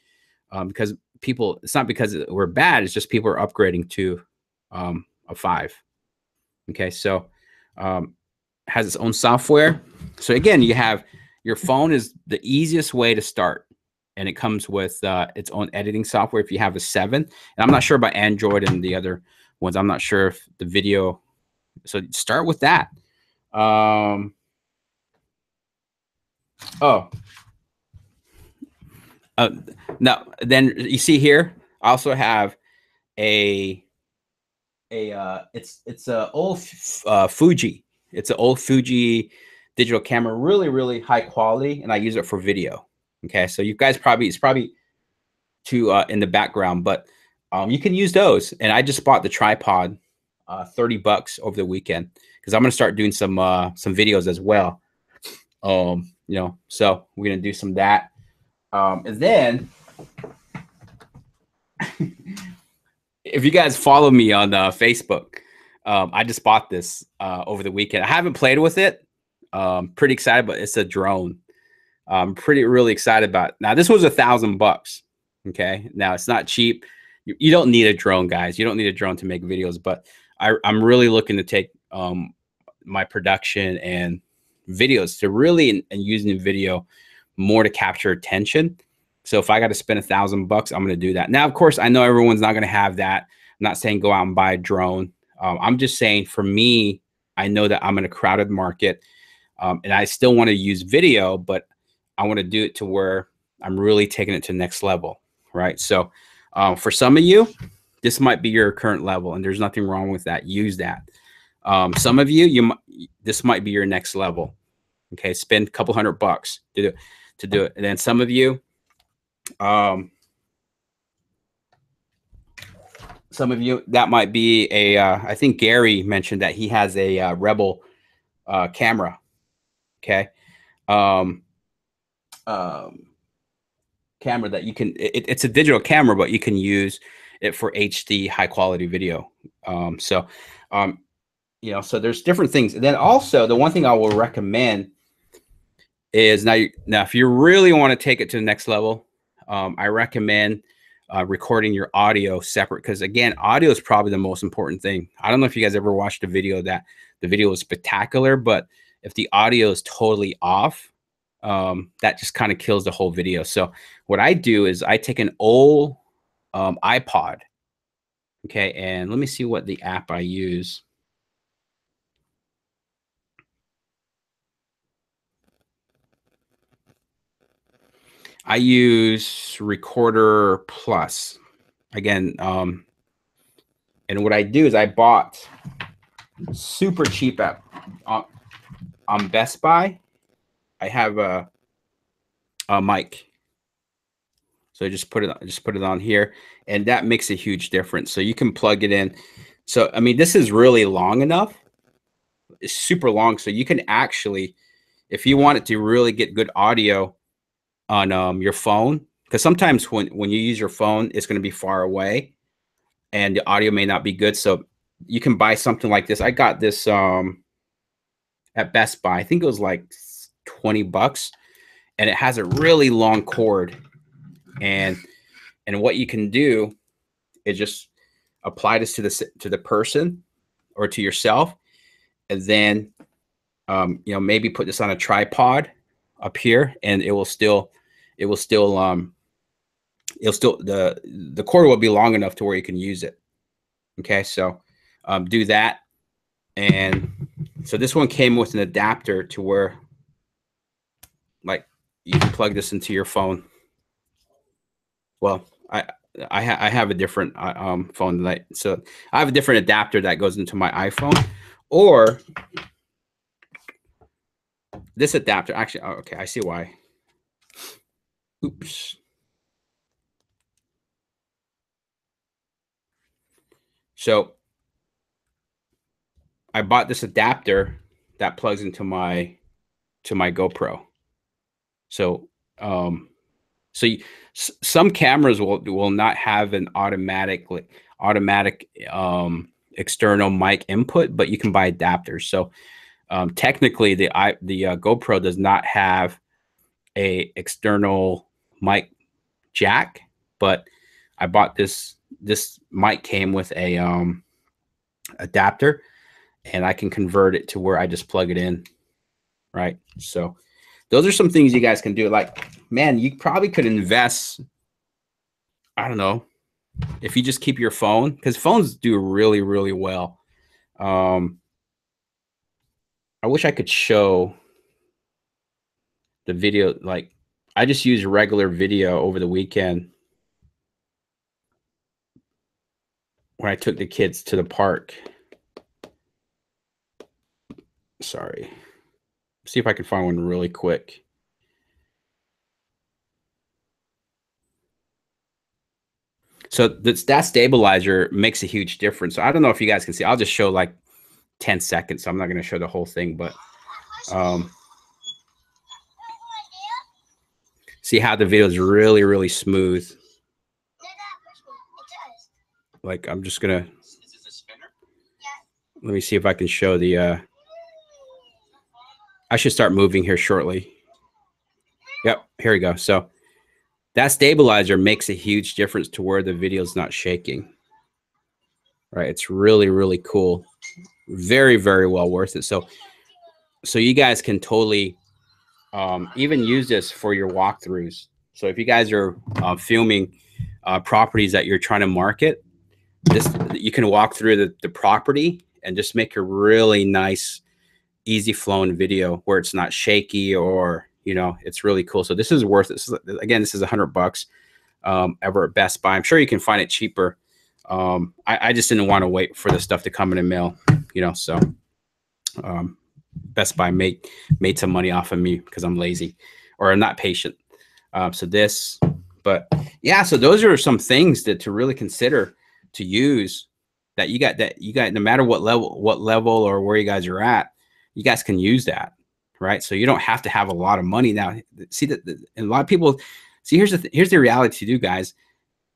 A: because it's not because we're bad. It's just people are upgrading to a 5. Okay, so has its own software. So again, you have your phone is the easiest way to start. And it comes with its own editing software if you have a 7. And I'm not sure about Android and the other ones. I'm not sure if the video. So start with that. Oh, now then you see here, I also have it's a old Fuji. It's an old Fuji digital camera, really high quality, and I use it for video. Okay, so you guys it's probably too in the background, but you can use those. And I just bought the tripod, $30 over the weekend, because I'm gonna start doing some videos as well. You know, so we're gonna do some of that. And then if you guys follow me on Facebook, I just bought this over the weekend. I haven't played with it. Pretty excited, but it's a drone. I'm really excited about it. Now, this was $1,000. Okay. Now it's not cheap. You don't need a drone, guys. You don't need a drone to make videos, but I'm really looking to take my production and videos to really and using video more to capture attention. So if I got to spend $1,000, I'm going to do that. Now, of course, I know everyone's not going to have that. I'm not saying go out and buy a drone. I'm just saying for me, I know that I'm in a crowded market, and I still want to use video, but I want to do it to where I'm really taking it to the next level, right? So for some of you, this might be your current level, and there's nothing wrong with that. Use that. Some of you, this might be your next level. Okay, spend a couple $100 to do it, and then some of you. Some of you, that might be a, I think Gary mentioned that he has a Rebel camera. Okay. Camera that you can, it's a digital camera, but you can use it for HD high quality video. So there's different things. And then also the one thing I will recommend is now if you really want to take it to the next level, I recommend recording your audio separate, because again, audio is probably the most important thing. I don't know if you guys ever watched a video that the video is spectacular, but if the audio is totally off, that just kind of kills the whole video. So what I do is I take an old iPod. Okay, and let me see what the app I use. I use Recorder Plus. Again, and what I do is I bought super cheap app on Best Buy. I have a mic. So just put it on here, and that makes a huge difference. So you can plug it in. So I mean, this is really long enough. It's super long, so you can actually, if you want it to really get good audio on your phone, because sometimes when you use your phone, it's going to be far away and the audio may not be good. So you can buy something like this. I got this at Best Buy. I think it was like $20, and it has a really long cord. And what you can do is just apply this to the person or to yourself, and then maybe put this on a tripod up here, and the cord will be long enough to where you can use it. Okay, so do that. And so this one came with an adapter to where, like, you can plug this into your phone. Well, I have a different phone so I have a different adapter that goes into my iPhone, or this adapter. Actually, okay, I see why. Oops. So I bought this adapter that plugs into my GoPro. So some cameras will not have an automatic external mic input, but you can buy adapters. So technically, the GoPro does not have a external mic jack, but I bought this mic came with a adapter, and I can convert it to where I just plug it in, right? So those are some things you guys can do. Like, man, you probably could invest, I don't know, if you just keep your phone, because phones do really, really well. I wish I could show the video. Like, I just used regular video over the weekend when I took the kids to the park. Sorry. See if I can find one really quick. So that stabilizer makes a huge difference. So I don't know if you guys can see. I'll just show like 10 seconds. So I'm not going to show the whole thing, but see how the video is really, really smooth. Like, I'm just going to, let me see if I can show the, I should start moving here shortly. Yep, here we go. So that stabilizer makes a huge difference to where the video is not shaking. Right? It's really, really cool. Very, very well worth it. So you guys can totally even use this for your walkthroughs. So if you guys are filming properties that you're trying to market, you can walk through the property and just make a really nice, easy flowing video where it's not shaky, or, you know, it's really cool. So this is worth it. Again, this is $100 ever at Best Buy. I'm sure you can find it cheaper. I just didn't want to wait for the stuff to come in the mail, you know, so Best Buy made some money off of me because I'm lazy or I'm not patient. So this, but yeah, so those are some things to really consider to use that you got no matter what level or where you guys are at, you guys can use that, right? So you don't have to have a lot of money now. See that, and a lot of people see, here's the reality to do, guys.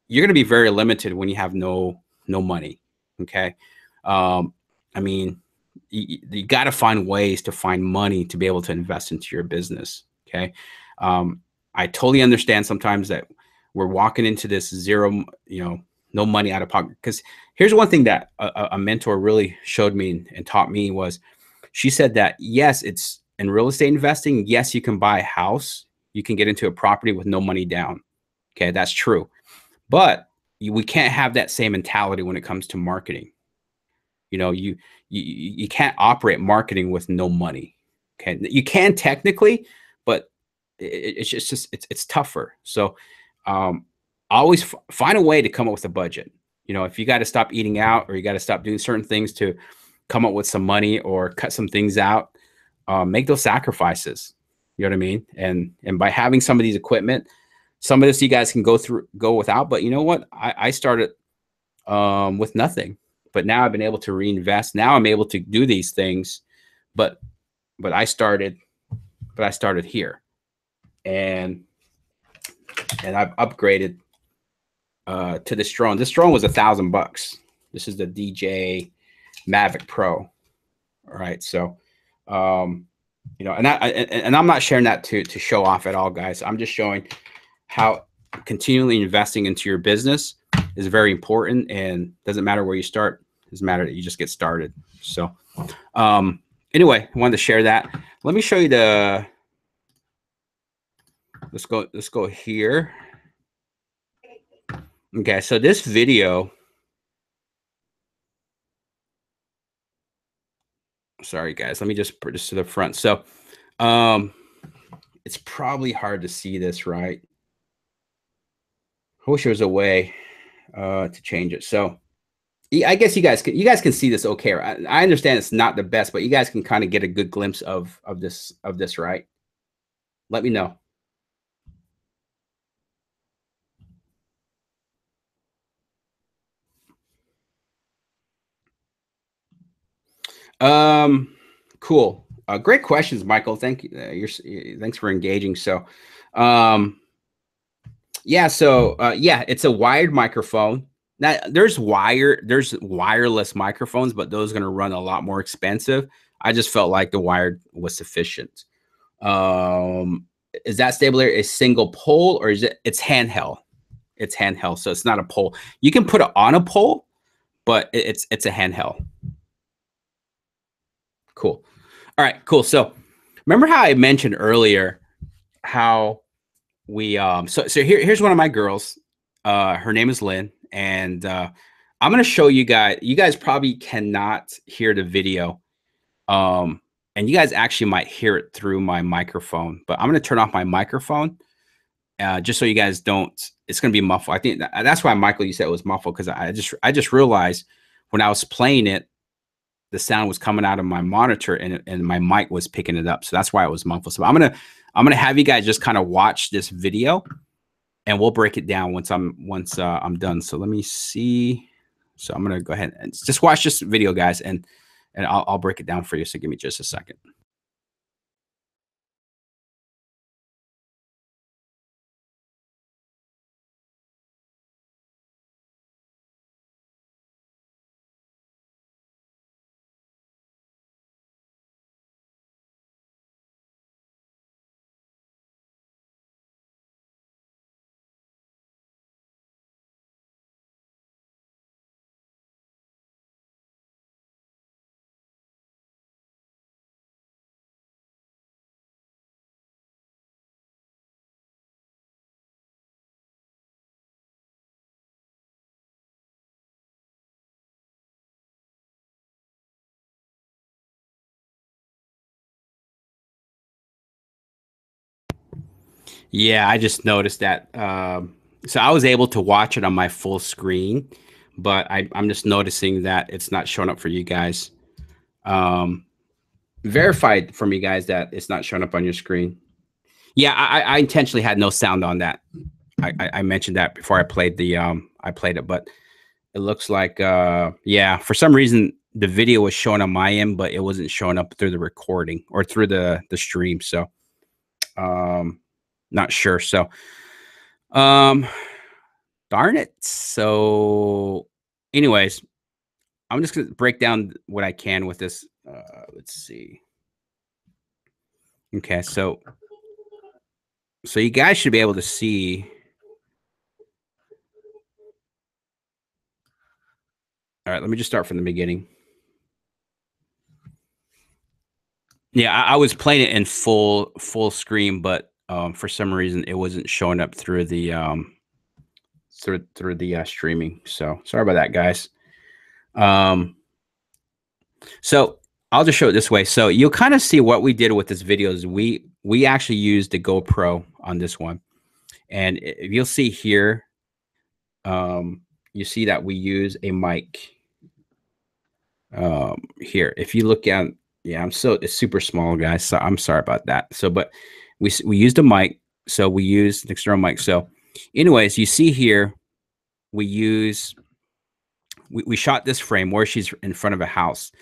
A: You're going to be very limited when you have no money. Okay. I mean, you got to find ways to find money to be able to invest into your business. Okay. I totally understand sometimes that we're walking into this zero, you know, no money out of pocket. Because here's one thing that a mentor really showed me and taught me was, she said that, yes, it's in real estate investing. Yes, you can buy a house. You can get into a property with no money down. Okay. That's true. But we can't have that same mentality when it comes to marketing. You know, you can't operate marketing with no money. Okay. You can technically, but it's tougher. So always find a way to come up with a budget. You know, if you got to stop eating out, or you got to stop doing certain things to come up with some money or cut some things out, make those sacrifices. You know what I mean? And by having some of these equipment, some of this you guys can go without, but you know what? I started with nothing, but now I've been able to reinvest. Now I'm able to do these things, but I started here, and I've upgraded to this drone. This drone was $1,000. This is the DJ Mavic Pro. All right. So, you know, and I'm not sharing that to show off at all, guys. I'm just showing how continually investing into your business is very important, and doesn't matter where you start. It doesn't matter that you just get started. So, anyway, I wanted to share that. Let me show you let's go here. Okay. So this video, sorry guys, let me just put this to the front. So, it's probably hard to see this, right? I wish there was a way to change it. So I guess you guys can see this okay. I understand it's not the best, but you guys can kind of get a good glimpse of this, right? Let me know. Cool. Great questions, Michael. Thank you. Thanks for engaging. So, yeah. So, yeah, it's a wired microphone. Now there's wireless microphones, but those are going to run a lot more expensive. I just felt like the wired was sufficient. Is that stabilizer a single pole, or it's handheld? It's handheld. So it's not a pole. You can put it on a pole, but it's a handheld. Cool. All right, cool. So remember how I mentioned earlier how we so here's one of my girls. Her name is Lynn, and I'm gonna show you guys. You guys probably cannot hear the video. And you guys actually might hear it through my microphone, but I'm gonna turn off my microphone just so you guys don't. It's gonna be muffled. I think that's why, Michael, you said it was muffled, because I just realized when I was playing it, the sound was coming out of my monitor and my mic was picking it up. So that's why it was muffled. So I'm gonna have you guys just kind of watch this video, and we'll break it down once I'm done. So let me see. So I'm gonna go ahead and just watch this video, guys, and I'll break it down for you. So give me just a second. Yeah, I just noticed that. So I was able to watch it on my full screen, but I'm just noticing that it's not showing up for you guys. Verified from you guys that it's not showing up on your screen. Yeah, I intentionally had no sound on that. I mentioned that before I played it, but it looks like yeah, for some reason the video was showing on my end, but it wasn't showing up through the recording or through the stream. So not sure. So darn it. So anyways, I'm just gonna break down what I can with this. Let's see. Okay, so you guys should be able to see. All right, let me just start from the beginning. Yeah, I was playing it in full screen, but for some reason it wasn't showing up through the streaming. So sorry about that, guys. So I'll just show it this way. So you'll kind of see what we did with this video is we actually used the GoPro on this one, and if you'll see here, you see that we use a mic. Here, if you look at, yeah, it's super small, guys. So I'm sorry about that. So, but we used a mic. So we used an external mic. So anyways, you see here, we shot this frame where she's in front of a house.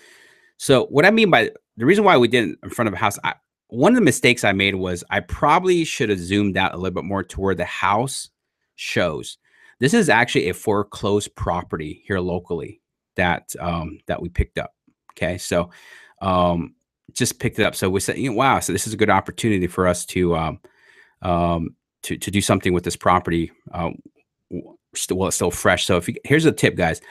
A: So what I mean by the reason why we did it in front of a house, one of the mistakes I made was I probably should have zoomed out a little bit more to where the house shows. This is actually a foreclosed property here locally that we picked up. Okay, so just picked it up. So we said, wow, so this is a good opportunity for us to do something with this property while it's still fresh. So here's a tip, guys.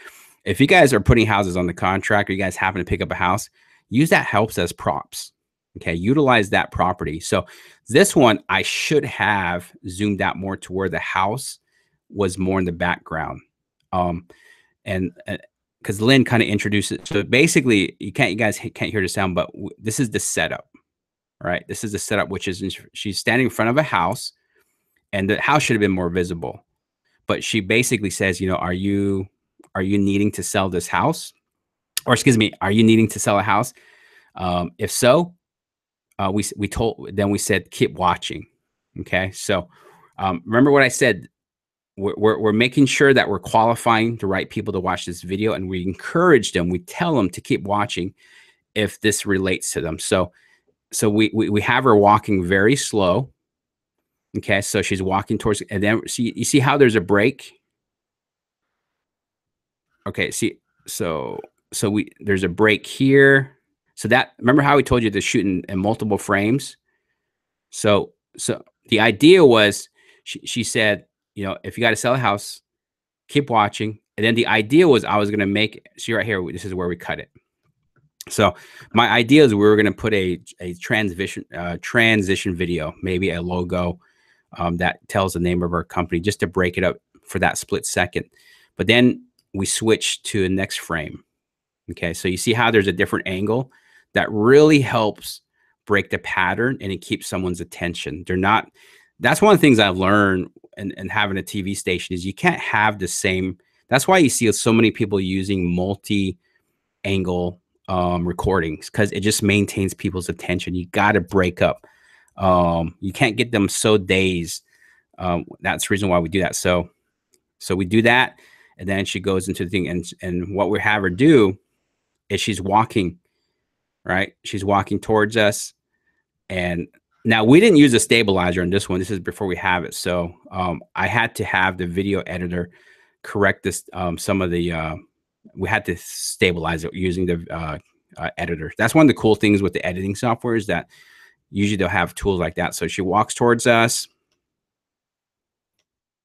A: If you guys are putting houses on the contract, or you guys happen to pick up a house, use that helps as props. Okay, utilize that property. So this one, I should have zoomed out more to where the house was more in the background. And because Lynn kind of introduced it. So basically, you guys can't hear the sound, but this is the setup, right? This is the setup, which is she's standing in front of a house, and the house should have been more visible. But she basically says, are you needing to sell this house? Or excuse me, are you needing to sell a house? If so, we said, keep watching. Okay. So remember what I said, we're making sure that we're qualifying the right people to watch this video, and we encourage them, we tell them to keep watching if this relates to them. So we have her walking very slow. Okay. So she's walking towards, and then you see how there's a break. Okay. See, so there's a break here. So that, remember how we told you to shoot in multiple frames? So the idea was, she said, if you got to sell a house, keep watching. And then the idea was I was going to make, see right here, this is where we cut it. So my idea is we were going to put a transition video, maybe a logo that tells the name of our company, just to break it up for that split second. But then we switch to the next frame. Okay, so you see how there's a different angle that really helps break the pattern, and it keeps someone's attention. They're not. That's one of the things I've learned and having a TV station is you can't have the same. That's why you see so many people using multi-angle recordings, because it just maintains people's attention. You got to break up. You can't get them so dazed. That's the reason why we do that. So we do that, and then she goes into the thing, and what we have her do is she's walking, right? She's walking towards us, and now we didn't use a stabilizer on this one. This is before we have it, so I had to have the video editor correct this. Some of the we had to stabilize it using the editor. That's one of the cool things with the editing software is that usually they'll have tools like that. So she walks towards us.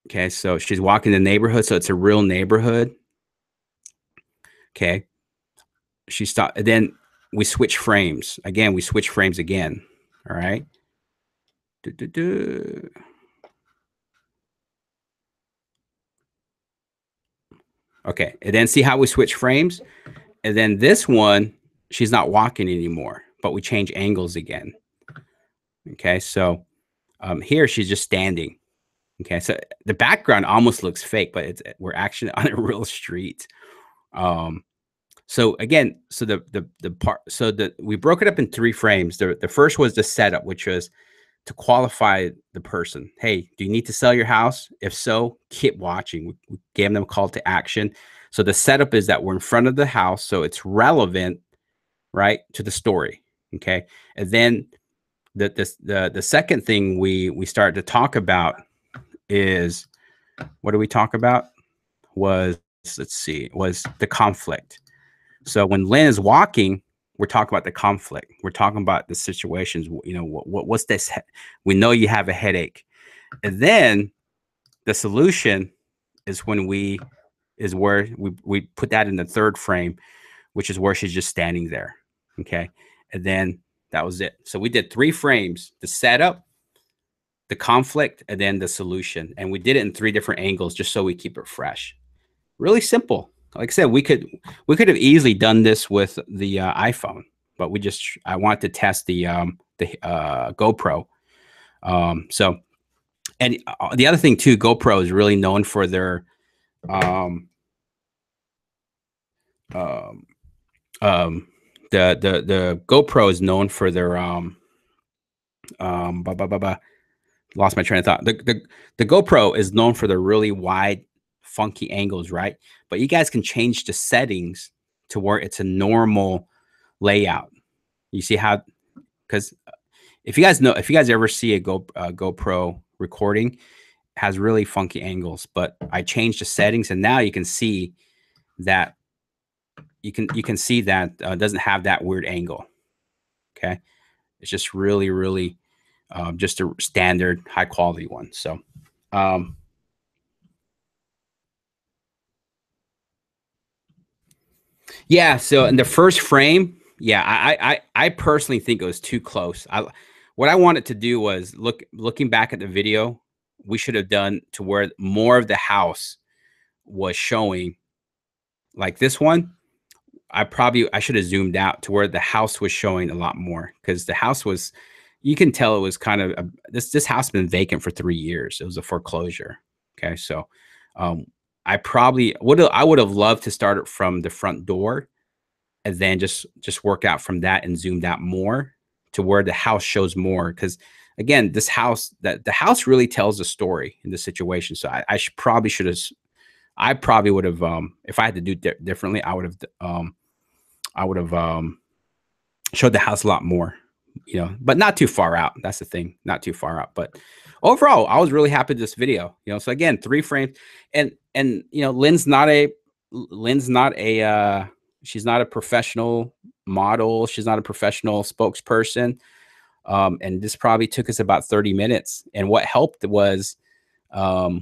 A: Okay, so she's walking the neighborhood, so it's a real neighborhood. Okay, she stopped. Then we switch frames again. We switch frames again. All right. Okay, and then see how we switch frames, and then this one, she's not walking anymore, but we change angles again. Okay, so here she's just standing. Okay, so the background almost looks fake, but we're actually on a real street. So again, so we broke it up in 3 frames. The first was the setup, which was to qualify the person. Hey, do you need to sell your house? If so, keep watching. We gave them a call to action. So the setup is that we're in front of the house, so it's relevant, right, to the story. Okay, and then the second thing we started to talk about is, what do we talk about? Was the conflict. So when Lynn is walking, we're talking about the conflict. We're talking about the situations. You know, what's this? We know you have a headache, and then the solution is where we put that in the 3rd frame, which is where she's just standing there. Okay, and then that was it. So we did 3 frames: the setup, the conflict, and then the solution. And we did it in 3 different angles just so we keep it fresh. Really simple. Like I said, we could have easily done this with the iPhone, but I want to test the GoPro. So, and the other thing too, GoPro is really known for their the GoPro is known for their lost my train of thought. The GoPro is known for the really wide, funky angles, right? But you guys can change the settings to where it's a normal layout. You see how? Because if you guys ever see a GoPro recording, it has really funky angles. But I changed the settings, and now you can see that you can see that doesn't have that weird angle. Okay, it's just really just a standard high quality one. So yeah, so in the first frame, yeah, I personally think it was too close. What I wanted to do was looking back at the video, we should have done to where more of the house was showing. Like this one, I should have zoomed out to where the house was showing a lot more, because the house was, you can tell it was kind of this house has been vacant for 3 years. It was a foreclosure. Okay, so I would have loved to start it from the front door, and then just work out from that and zoomed out more to where the house shows more. Because again, the house really tells a story in the situation. So I probably would have, if I had to do differently, I would have showed the house a lot more, you know, but not too far out. That's the thing, not too far out. But overall, I was really happy with this video, you know. So again, 3 frames, and you know, Lynn's not a she's not a professional model. She's not a professional spokesperson. And this probably took us about 30 minutes. And what helped was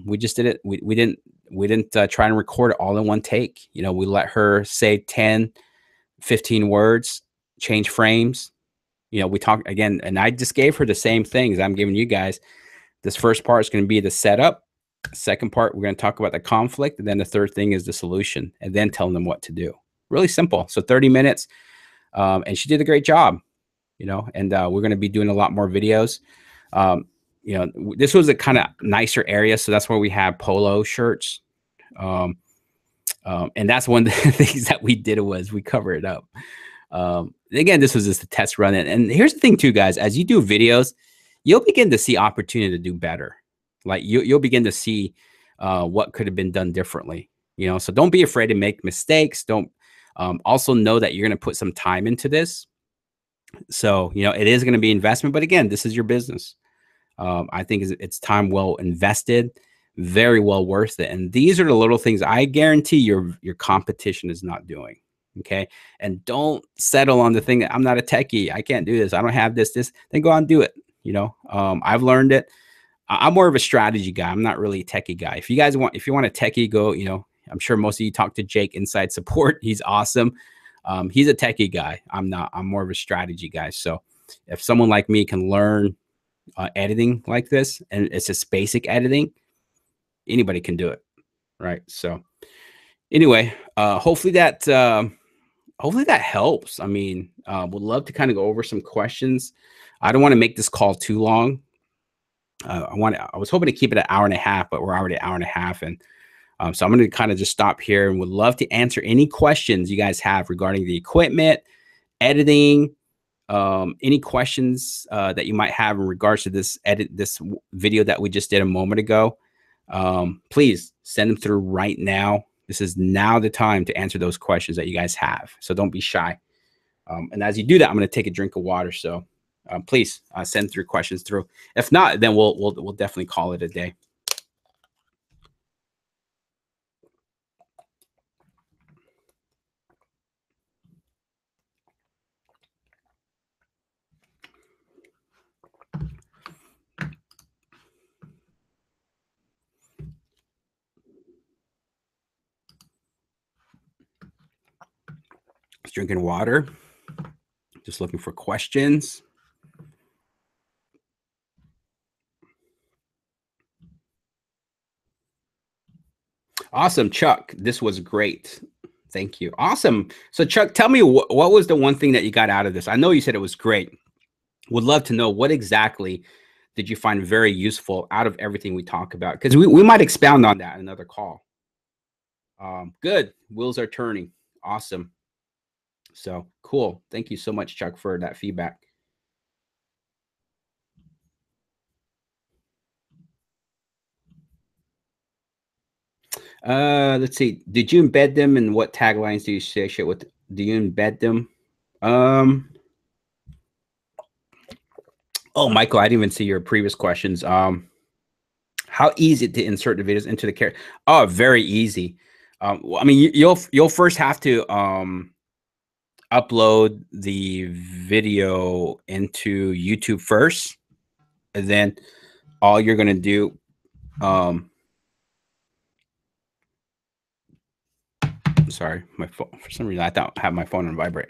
A: we just did it. We didn't try and record it all in one take. You know, we let her say 10, 15 words, change frames. You know, we talk again, and I just gave her the same things I'm giving you guys. This first part is going to be the setup. Second part, we're going to talk about the conflict. And then the third thing is the solution, and then telling them what to do. Really simple. So 30 minutes. And she did a great job, you know, and we're going to be doing a lot more videos. You know, this was a kind of nicer area. So that's where we have polo shirts. And that's one of the things that we did was we cover it up. Again, this was just a test run. And here's the thing too, guys, as you do videos, you'll begin to see opportunity to do better. Like you'll begin to see what could have been done differently, you know, so don't be afraid to make mistakes. Don't also know that you're going to put some time into this. So, you know, it is going to be investment, but again, this is your business. I think it's time well invested, very well worth it. And these are the little things I guarantee your competition is not doing. Okay. And don't settle on the thing that I'm not a techie. I can't do this. I don't have this, then go out and do it. You know, I've learned it. I'm more of a strategy guy. I'm not really a techie guy. If you want a techie, go, you know, I'm sure most of you talk to Jake inside support. He's awesome. He's a techie guy. I'm not. I'm more of a strategy guy. So if someone like me can learn editing like this, and it's just basic editing, anybody can do it. Right. So anyway, hopefully that helps. I mean, would love to kind of go over some questions. I don't want to make this call too long. I was hoping to keep it an hour and a half, but we're already an hour and a half. And so I'm going to kind of just stop here and would love to answer any questions you guys have regarding the equipment, editing, any questions that you might have in regards to this video that we just did a moment ago. Please send them through right now. This is now the time to answer those questions that you guys have. So don't be shy. And as you do that, I'm going to take a drink of water. So please send through questions through. If not, then we'll definitely call it a day. Just drinking water. Just looking for questions. Awesome, Chuck. This was great. Thank you. Awesome. So, Chuck, tell me what was the one thing that you got out of this? I know you said it was great. Would love to know what exactly did you find very useful out of everything we talk about? Because we might expound on that in another call. Good. Wheels are turning. Awesome. So cool. Thank you so much, Chuck, for that feedback. Let's see. Did you embed them, and what taglines do you associate with? Do you embed them? Oh, Michael, I didn't even see your previous questions. How easy to insert the videos into the character? Oh, very easy. I mean, you'll first have to upload the video into YouTube first, and then all you're going to do, sorry, my phone, for some reason I don't have my phone on vibrate.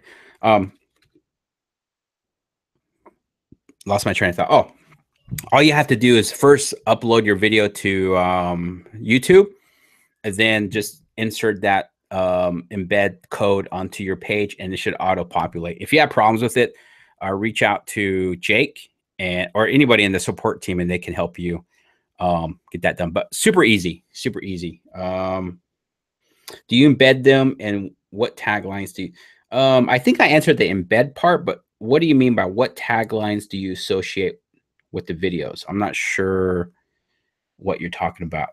A: Lost my train of thought. Oh, all you have to do is first upload your video to YouTube, and then just insert that embed code onto your page, and it should auto populate. If you have problems with it, reach out to Jake or anybody in the support team, and they can help you get that done. But super easy, super easy. Do you embed them, and what taglines do you? I think I answered the embed part, but what do you mean by what taglines do you associate with the videos? I'm not sure what you're talking about.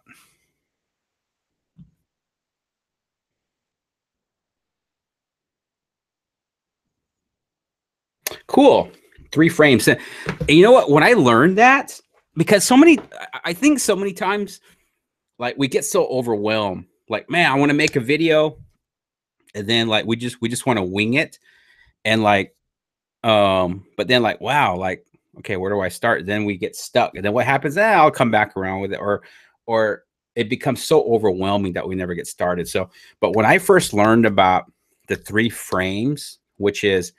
A: Cool. 3 frames. And you know what? When I learned that, because I think so many times, like, we get so overwhelmed. Like, man, I want to make a video, and then like we just want to wing it, and like, but then like, wow, like, okay, where do I start? Then we get stuck, and then what happens? I'll come back around with it, or it becomes so overwhelming that we never get started. So, but when I first learned about the 3 frames, which is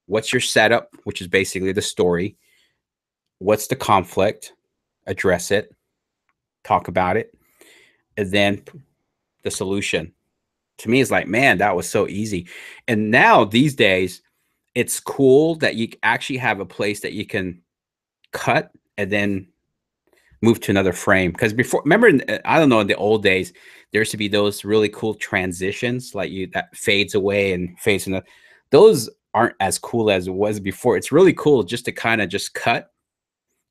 A: what's your setup, which is basically the story. What's the conflict? Address it, talk about it, and then the solution. To me, it's like, man, that was so easy. And now these days, it's cool that you actually have a place that you can cut and then move to another frame. Because before, remember, I don't know, in the old days, there used to be those really cool transitions, like that fades away and fades in. Those aren't as cool as it was before. It's really cool just to kind of just cut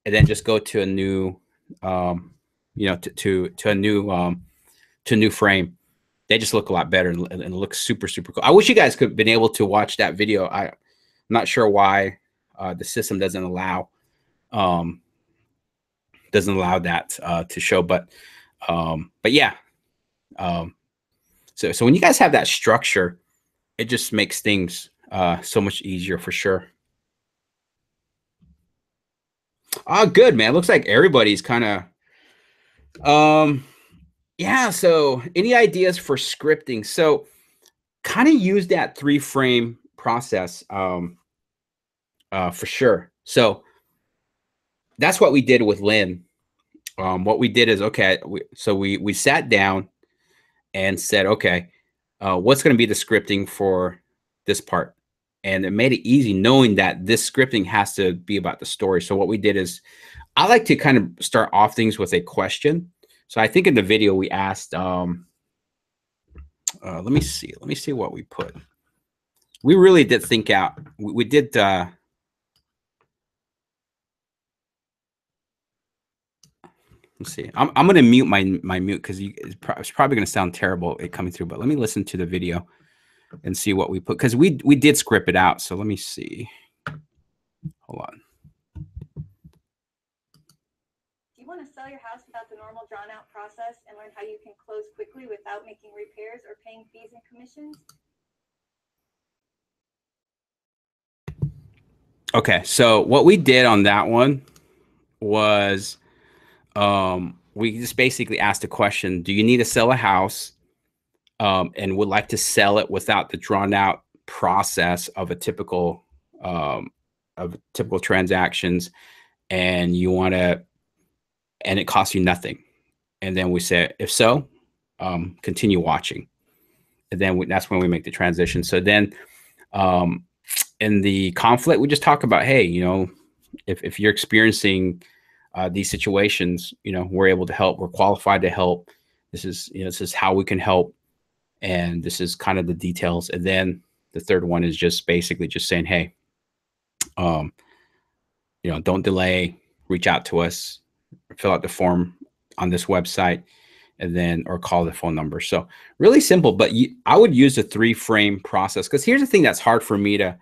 A: and then just go to a new, to a new frame. They just look a lot better and look super, super cool. I wish you guys could have been able to watch that video. I'm not sure why the system doesn't allow that to show, but yeah. So when you guys have that structure, it just makes things so much easier for sure. Oh, good, man. Looks like everybody's kind of yeah. So any ideas for scripting? So kind of use that 3-frame process for sure. So that's what we did with Lynn. What we did is, okay, we sat down and said, okay, what's going to be the scripting for this part? And it made it easy knowing that this scripting has to be about the story. So what we did is, I like to kind of start off things with a question. So I think in the video we asked, let me see what we put. We really did think out. We did, let's see. I'm going to mute my mute because it's probably going to sound terrible coming through, but let me listen to the video and see what we put, because we did script it out. So let me see. Hold on.
C: Do you want to sell your house without the normal drawn out process and learn how you can close quickly without making repairs or paying fees and commissions?
A: Okay, so what we did on that one was we just basically asked a question: do you need to sell a house and would like to sell it without the drawn out process of a typical transactions, and you want to, and it costs you nothing? And then we said, if so, continue watching. And then that's when we make the transition. So then in the conflict, we just talk about, hey, if you're experiencing these situations, we're able to help. We're qualified to help. This is how we can help. And this is kind of the details. And then the third one is just basically just saying, hey, don't delay, reach out to us, fill out the form on this website, and then, or call the phone number. So really simple, but I would use a 3-frame process, because here's the thing that's hard for me to,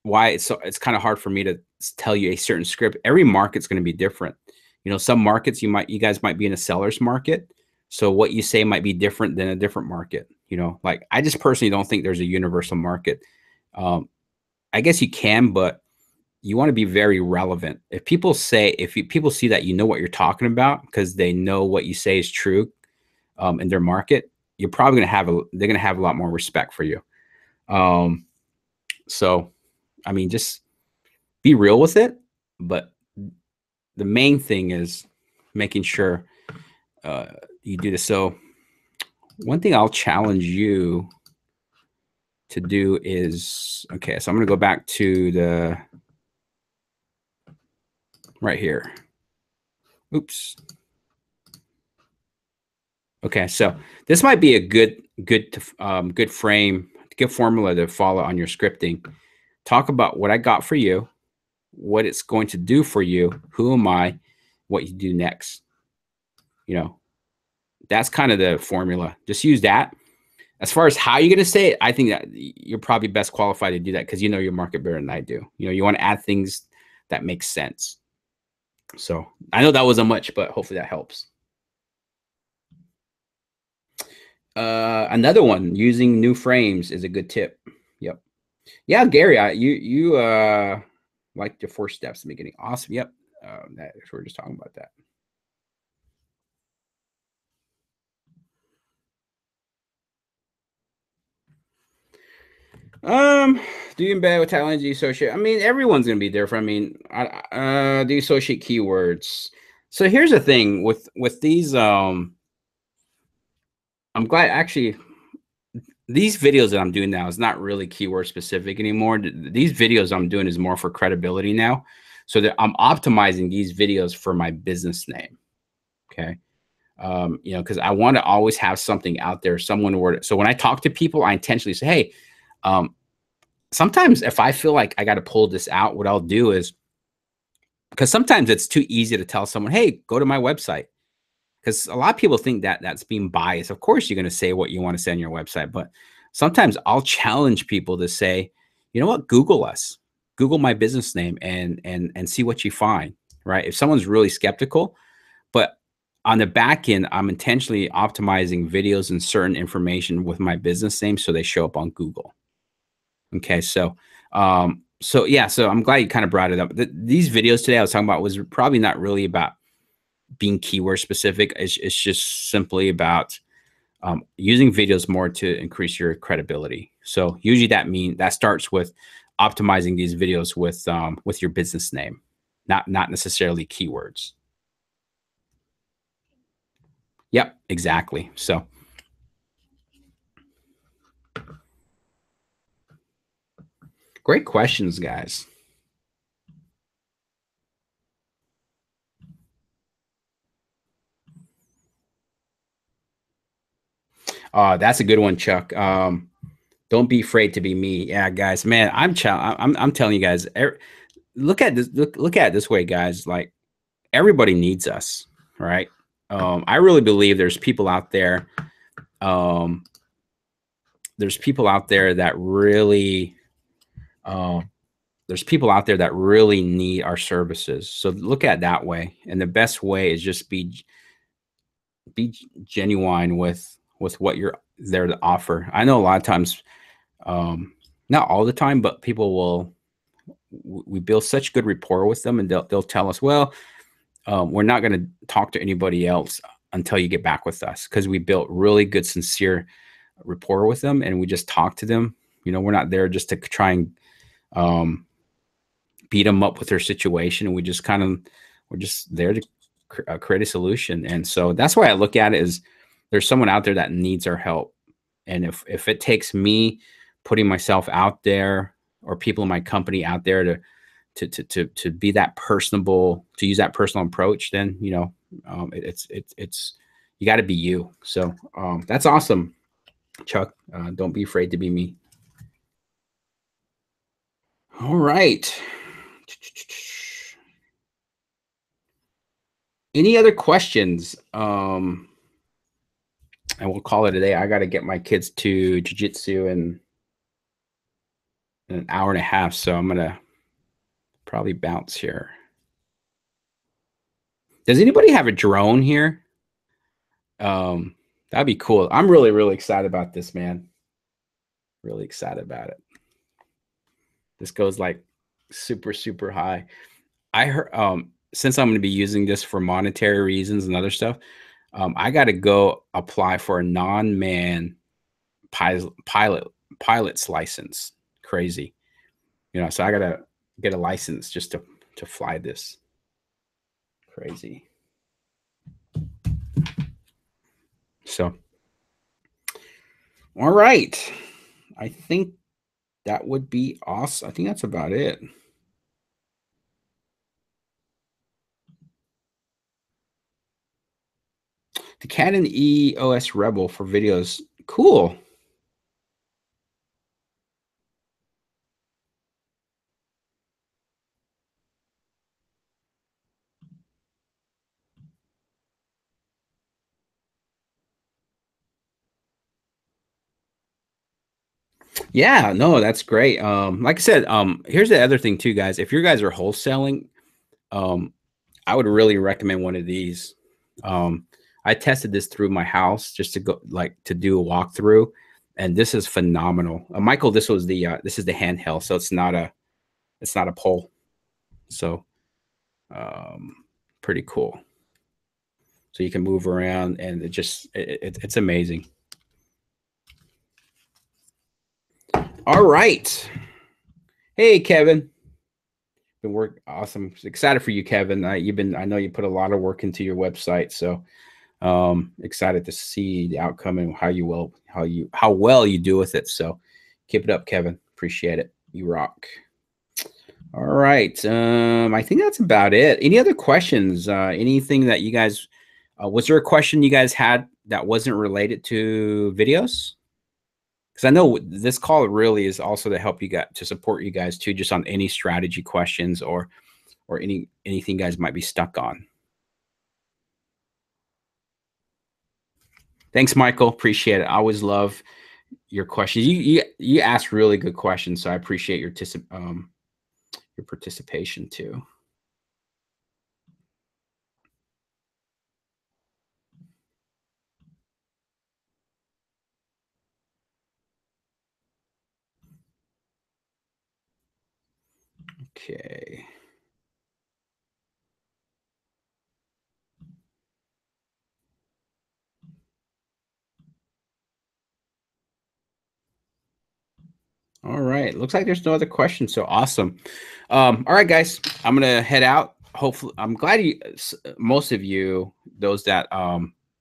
A: why it's kind of hard for me to tell you a certain script. Every market's going to be different. Some markets you guys might be in a seller's market. So what you say might be different than a different market. Like, I just personally don't think there's a universal market. I guess you can, but you want to be very relevant. If people see that you know what you're talking about, because they know what you say is true in their market, you're probably they're going to have a lot more respect for you. So, I mean, just be real with it. But the main thing is making sure you do this. So one thing I'll challenge you to do is, okay, so I'm going to go back to the right here. Oops. Okay, so this might be a good frame, good formula to follow on your scripting. Talk about what I got for you, what it's going to do for you, who am I, what you do next. That's kind of the formula. Just use that. As far as how you're going to say it, I think that you're probably best qualified to do that, because you know your market better than I do. You want to add things that make sense. So I know that wasn't much, but hopefully that helps. Another one, using new frames is a good tip. Yep. Yeah, Gary, you liked your 4 steps in the beginning. Awesome. Yep. We're just talking about that. Do you embed with taglines? Do you associate? I mean, everyone's gonna be different. I mean, do you associate keywords? So here's the thing with these. I'm glad actually these videos that I'm doing now is not really keyword specific anymore. These videos I'm doing is more for credibility now, so that I'm optimizing these videos for my business name. Okay. You know, because I want to always have something out there, someone word. So when I talk to people, I intentionally say, hey, sometimes if I feel like I got to pull this out, what I'll do is because sometimes it's too easy to tell someone, hey, go to my website. Because a lot of people think that that's being biased. Of course, you're going to say what you want to say on your website, but sometimes I'll challenge people to say, you know what, Google us, Google my business name, and see what you find. Right? If someone's really skeptical, but on the back end, I'm intentionally optimizing videos and certain information with my business name so they show up on Google. Okay, so yeah, so I'm glad you kind of brought it up. These videos today I was talking about was probably not really about being keyword specific. It's just simply about using videos more to increase your credibility. So usually that starts with optimizing these videos with your business name, not necessarily keywords. Yep, exactly. So great questions, guys. That's a good one, Chuck. Don't be afraid to be me. Yeah, guys, man, I'm telling you guys, look at this, look at it this way, guys. Like everybody needs us, right? I really believe there's people out there. There's people out there that really, there's people out there that really need our services. So look at it that way. And the best way is just be genuine with what you're there to offer. I know a lot of times, not all the time, but people will. We build such good rapport with them, and they'll tell us, well, we're not going to talk to anybody else until you get back with us, because we built really good, sincere rapport with them, and we just talk to them. You know, we're not there just to try and beat them up with their situation, and we're just there to create a solution. And so that's why I look at it as there's someone out there that needs our help, and if it takes me putting myself out there or people in my company out there to be that personable, to use that personal approach, then you know, it's you got to be you. So that's awesome, Chuck. Don't be afraid to be me. All right. Any other questions? And we'll call it a day. I got to get my kids to jiu-jitsu in an hour and a half, so I'm gonna probably bounce here. Does anybody have a drone here? That'd be cool. I'm really excited about this, man. Really excited about it. This goes like super high. I heard since I'm going to be using this for monetary reasons and other stuff, I got to go apply for a non-man pilot's license. Crazy, you know. So I got to get a license just to fly this. Crazy. So, all right. I think that would be awesome. I think that's about it. The Canon EOS Rebel for videos. Cool. Yeah, no, that's great. Like I said, here's the other thing too, guys. If you guys are wholesaling, I would really recommend one of these. I tested this through my house just to go to do a walkthrough, and this is phenomenal. Michael, this is the handheld, so it's not a pole. So, pretty cool. So you can move around, and it's amazing. All right. Hey, Kevin. Been work awesome. Excited for you, Kevin. I know you put a lot of work into your website, so excited to see the outcome and how well you do with it. So keep it up, Kevin. Appreciate it. You rock. All right. I think that's about it. Any other questions? Anything that you guys was there a question you guys had that wasn't related to videos? Because I know this call really is also to help you guys, to support you guys too, just on any strategy questions or anything you guys might be stuck on. Thanks, Michael. Appreciate it. I always love your questions. You ask really good questions, so I appreciate your participation too. Okay. All right. Looks like there's no other questions. So awesome. All right, guys. I'm gonna head out. Hopefully, I'm glad most of you, those that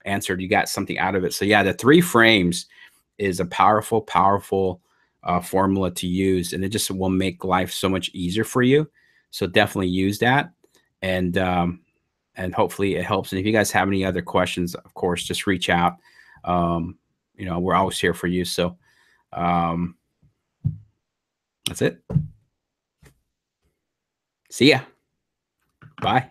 A: answered, you got something out of it. So yeah, the 3 frames is a powerful formula to use, and it just will make life so much easier for you. So definitely use that, and hopefully it helps. And if you guys have any other questions, of course, just reach out. We're always here for you. So that's it. See ya. Bye.